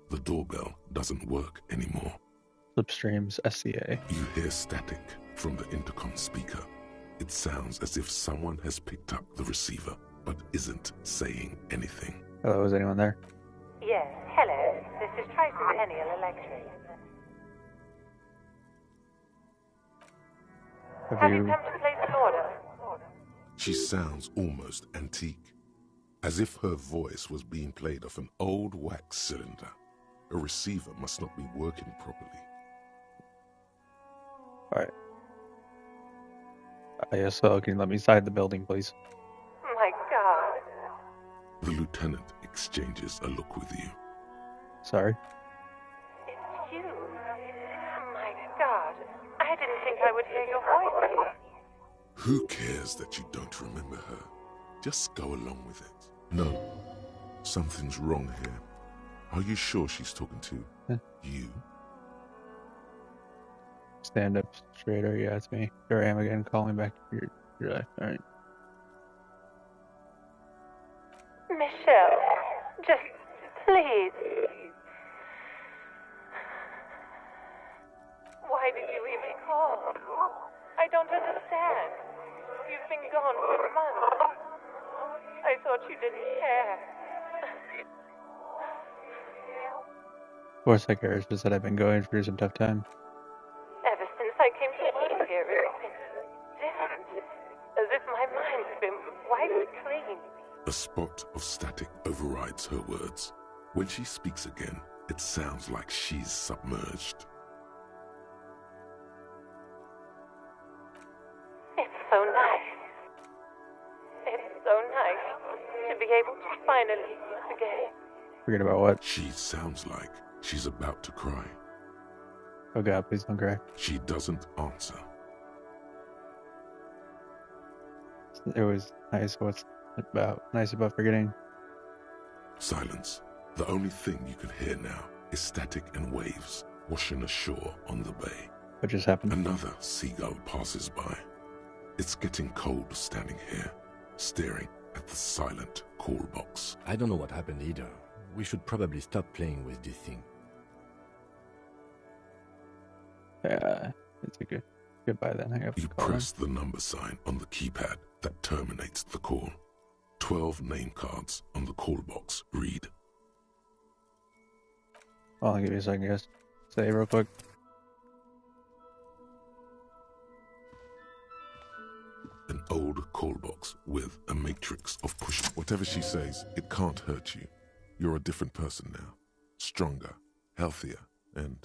The doorbell doesn't work anymore. Slipstreams, SCA. You hear static from the intercom speaker. It sounds as if someone has picked up the receiver, but isn't saying anything. Hello, is anyone there? Yes, hello. This is Tricentennial Electric. Have you come to place an order? She sounds almost antique, as if her voice was being played off an old wax cylinder. A receiver must not be working properly. Alright. Yes, so can you let me inside the building, please? My God. The lieutenant exchanges a look with you. Sorry? It's you. My God. I didn't think I would hear your voice here. Who cares that you don't remember her? Just go along with it. No, something's wrong here. Are you sure she's talking to you? Stand up straighter, yeah, it's me. Here I am again, calling back to your life. Alright. Michelle, just please. Why did you even call? I don't understand. You've been gone for months. I thought you didn't care. Of course I care, it's just that I've been going through some tough time. Ever since I came to work here, it's been different. As if my mind's been wiped clean. A spot of static overrides her words. When she speaks again, it sounds like she's submerged. It's so nice. It's so nice to be able to finally meet again. Forget about what? She sounds like she's about to cry. Oh God, please don't cry. She doesn't answer. It was nice. What's nice about forgetting? Silence. The only thing you can hear now is static and waves washing ashore on the bay. What just happened? Another seagull passes by. It's getting cold standing here, staring at the silent call box. I don't know what happened either. We should probably stop playing with this thing. It's a goodbye then. Hang up You the call. press the number sign on the keypad that terminates the call. 12 name cards on the call box read. I'll give you a second, guys. Say real quick. An old call box with a matrix of push. Whatever she says, it can't hurt you. You're a different person now. Stronger, healthier, and...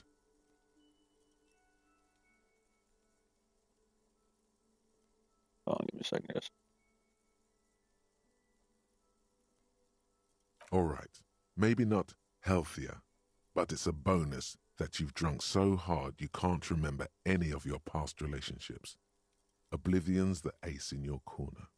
Give me a second, guys. All right, maybe not healthier, but it's a bonus that you've drunk so hard you can't remember any of your past relationships. Oblivion's the ace in your corner.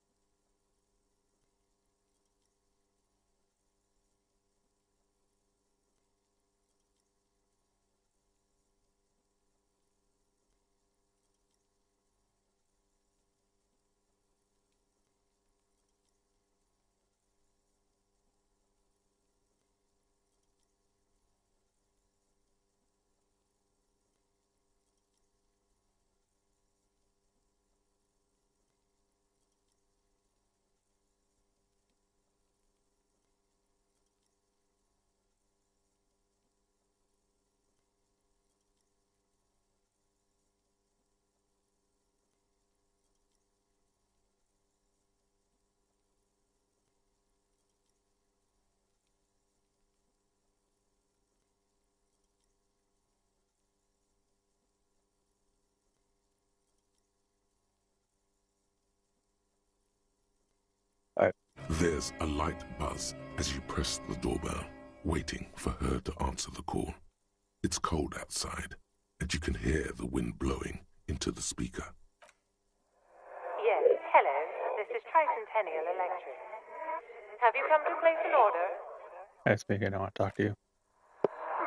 Alright. There's a light buzz as you press the doorbell, waiting for her to answer the call. It's cold outside, and you can hear the wind blowing into the speaker. Yes, hello. This is Tricentennial Electric. Have you come to place an order? Hi, speaking. I want to talk to you.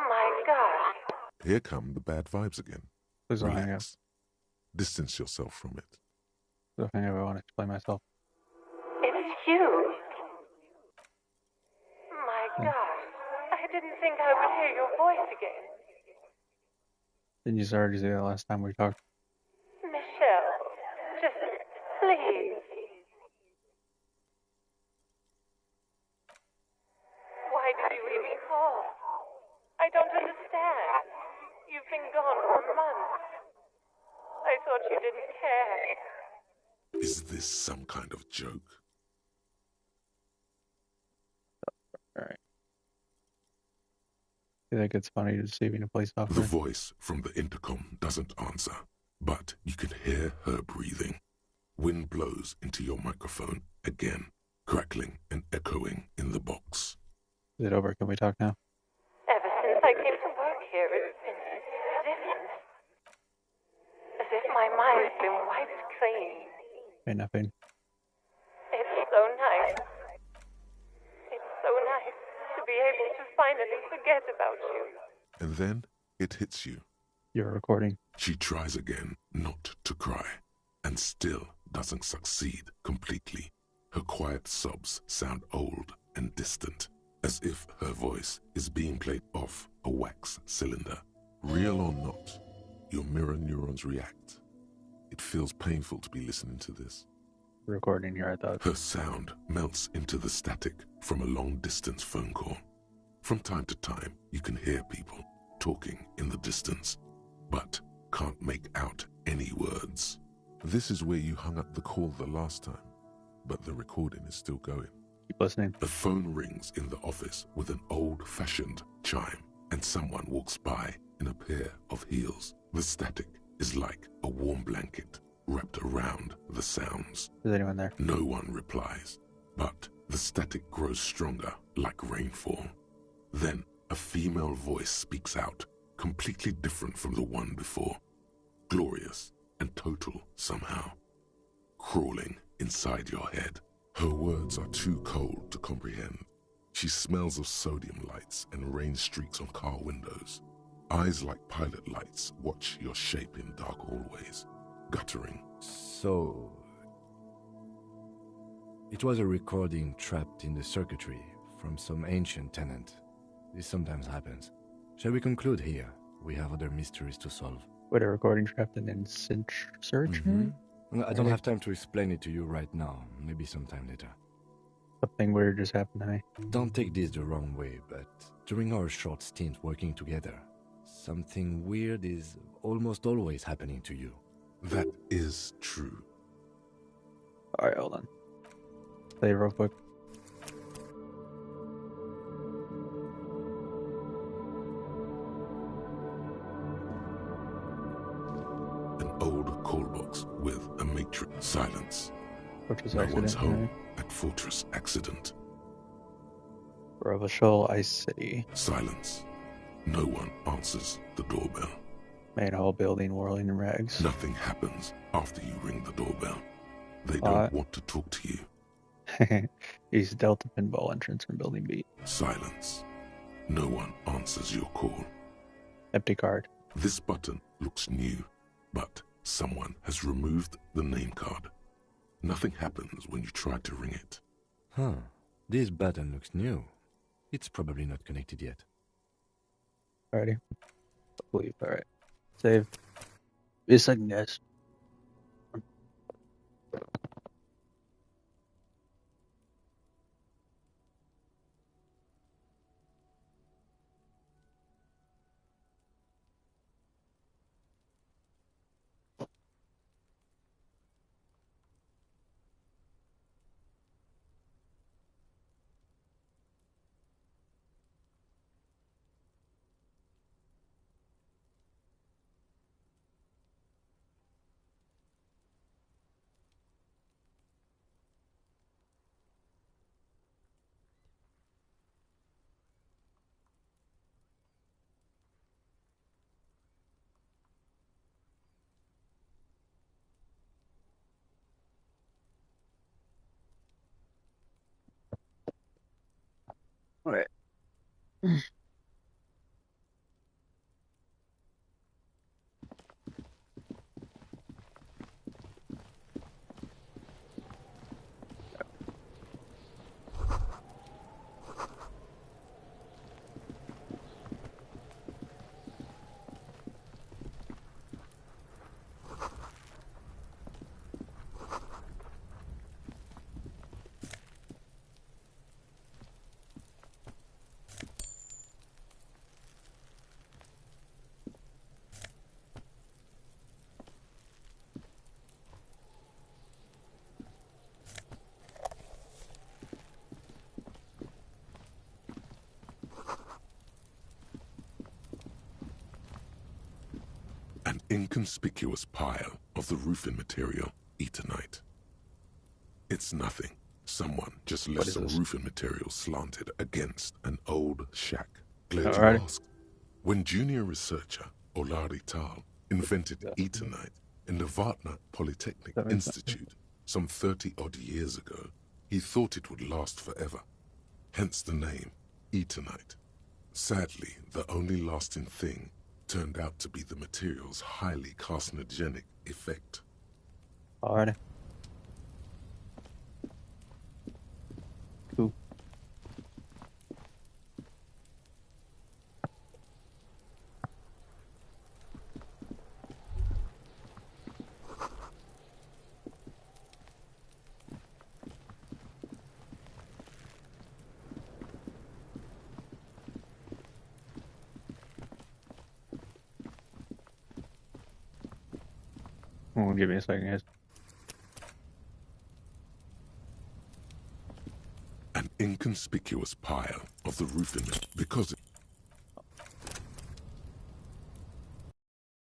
My gosh. Here come the bad vibes again. Please don't hang up. Relax. Distance yourself from it. Don't hang up. I want to explain myself. It's you. My gosh. I didn't think I would hear your voice again. Didn't you already say that last time we talked? Michelle, just please. Why did you even call? I don't understand. You've been gone for months. I thought you didn't care. Is this some kind of joke? Alright. You think it's funny deceiving a police The officer? voice from the intercom doesn't answer, but you can hear her breathing. Wind blows into your microphone again, crackling and echoing in the box. Is it over? Can we talk now? Ever since I came to work here, it's been different. As if my mind's been wiped clean. Ain't nothing. It's so nice. It's so nice to be able to finally forget about you. And then it hits you. You're recording. She tries again not to cry, and still doesn't succeed completely. Her quiet sobs sound old and distant, as if her voice is being played off a wax cylinder. Real or not, your mirror neurons react. It feels painful to be listening to this. Recording here, I thought. Her sound melts into the static from a long-distance phone call. From time to time, you can hear people talking in the distance, but can't make out any words. This is where you hung up the call the last time, but the recording is still going. Keep listening. The phone rings in the office with an old-fashioned chime, and someone walks by in a pair of heels. The static is like a warm blanket wrapped around the sounds. Is anyone there? No one replies, but the static grows stronger like rainfall. Then a female voice speaks out, completely different from the one before. Glorious and total somehow. Crawling inside your head. Her words are too cold to comprehend. She smells of sodium lights and rain streaks on car windows. Eyes like pilot lights watch your shape in dark hallways, guttering. So, it was a recording trapped in the circuitry from some ancient tenant. This sometimes happens. Shall we conclude here? We have other mysteries to solve. With a recording trapped in search. I don't have time to explain it to you right now. Maybe sometime later. Something weird just happened to me. Don't take this the wrong way, but during our short stint working together, something weird is almost always happening to you. That is true. Alright, hold on. Save real quick. An old call box with a matrix. Silence. Fortress No accident. one's home at Fortress Accident. Revachol Ice City. Silence. No one answers the doorbell. Main hall building whirling in rags. Nothing happens after you ring the doorbell. They don't want to talk to you. East Delta pinball entrance from building B. Silence. No one answers your call. Empty card. This button looks new, but someone has removed the name card. Nothing happens when you try to ring it. Huh. This button looks new. It's probably not connected yet. Alrighty. I believe. Alright. Save. Be a second, guys. Alright. An inconspicuous pile of the roofing material, Eternite. It's nothing. Someone just left some roofing material slanted against an old shack. Glad you asked. When junior researcher Olari Tal invented Eternite in the Vartna Polytechnic Institute some 30-odd years ago, he thought it would last forever. Hence the name, Eternite. Sadly, the only lasting thing turned out to be the material's highly carcinogenic effect. Alrighty. Cool. Give me a second, guys. An inconspicuous pile of the roofing because it...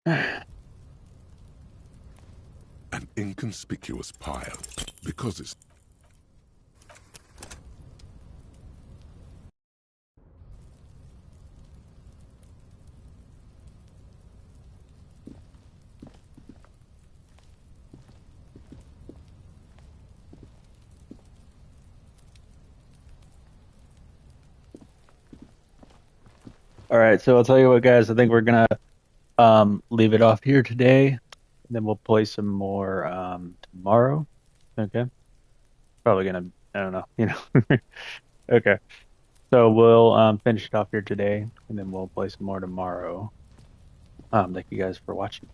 An inconspicuous pile because it's... All right, so I'll tell you what, guys. I think we're gonna leave it off here today, and then we'll play some more tomorrow. Okay. Probably gonna, I don't know, Okay. So we'll finish it off here today, and then we'll play some more tomorrow. Thank you guys for watching.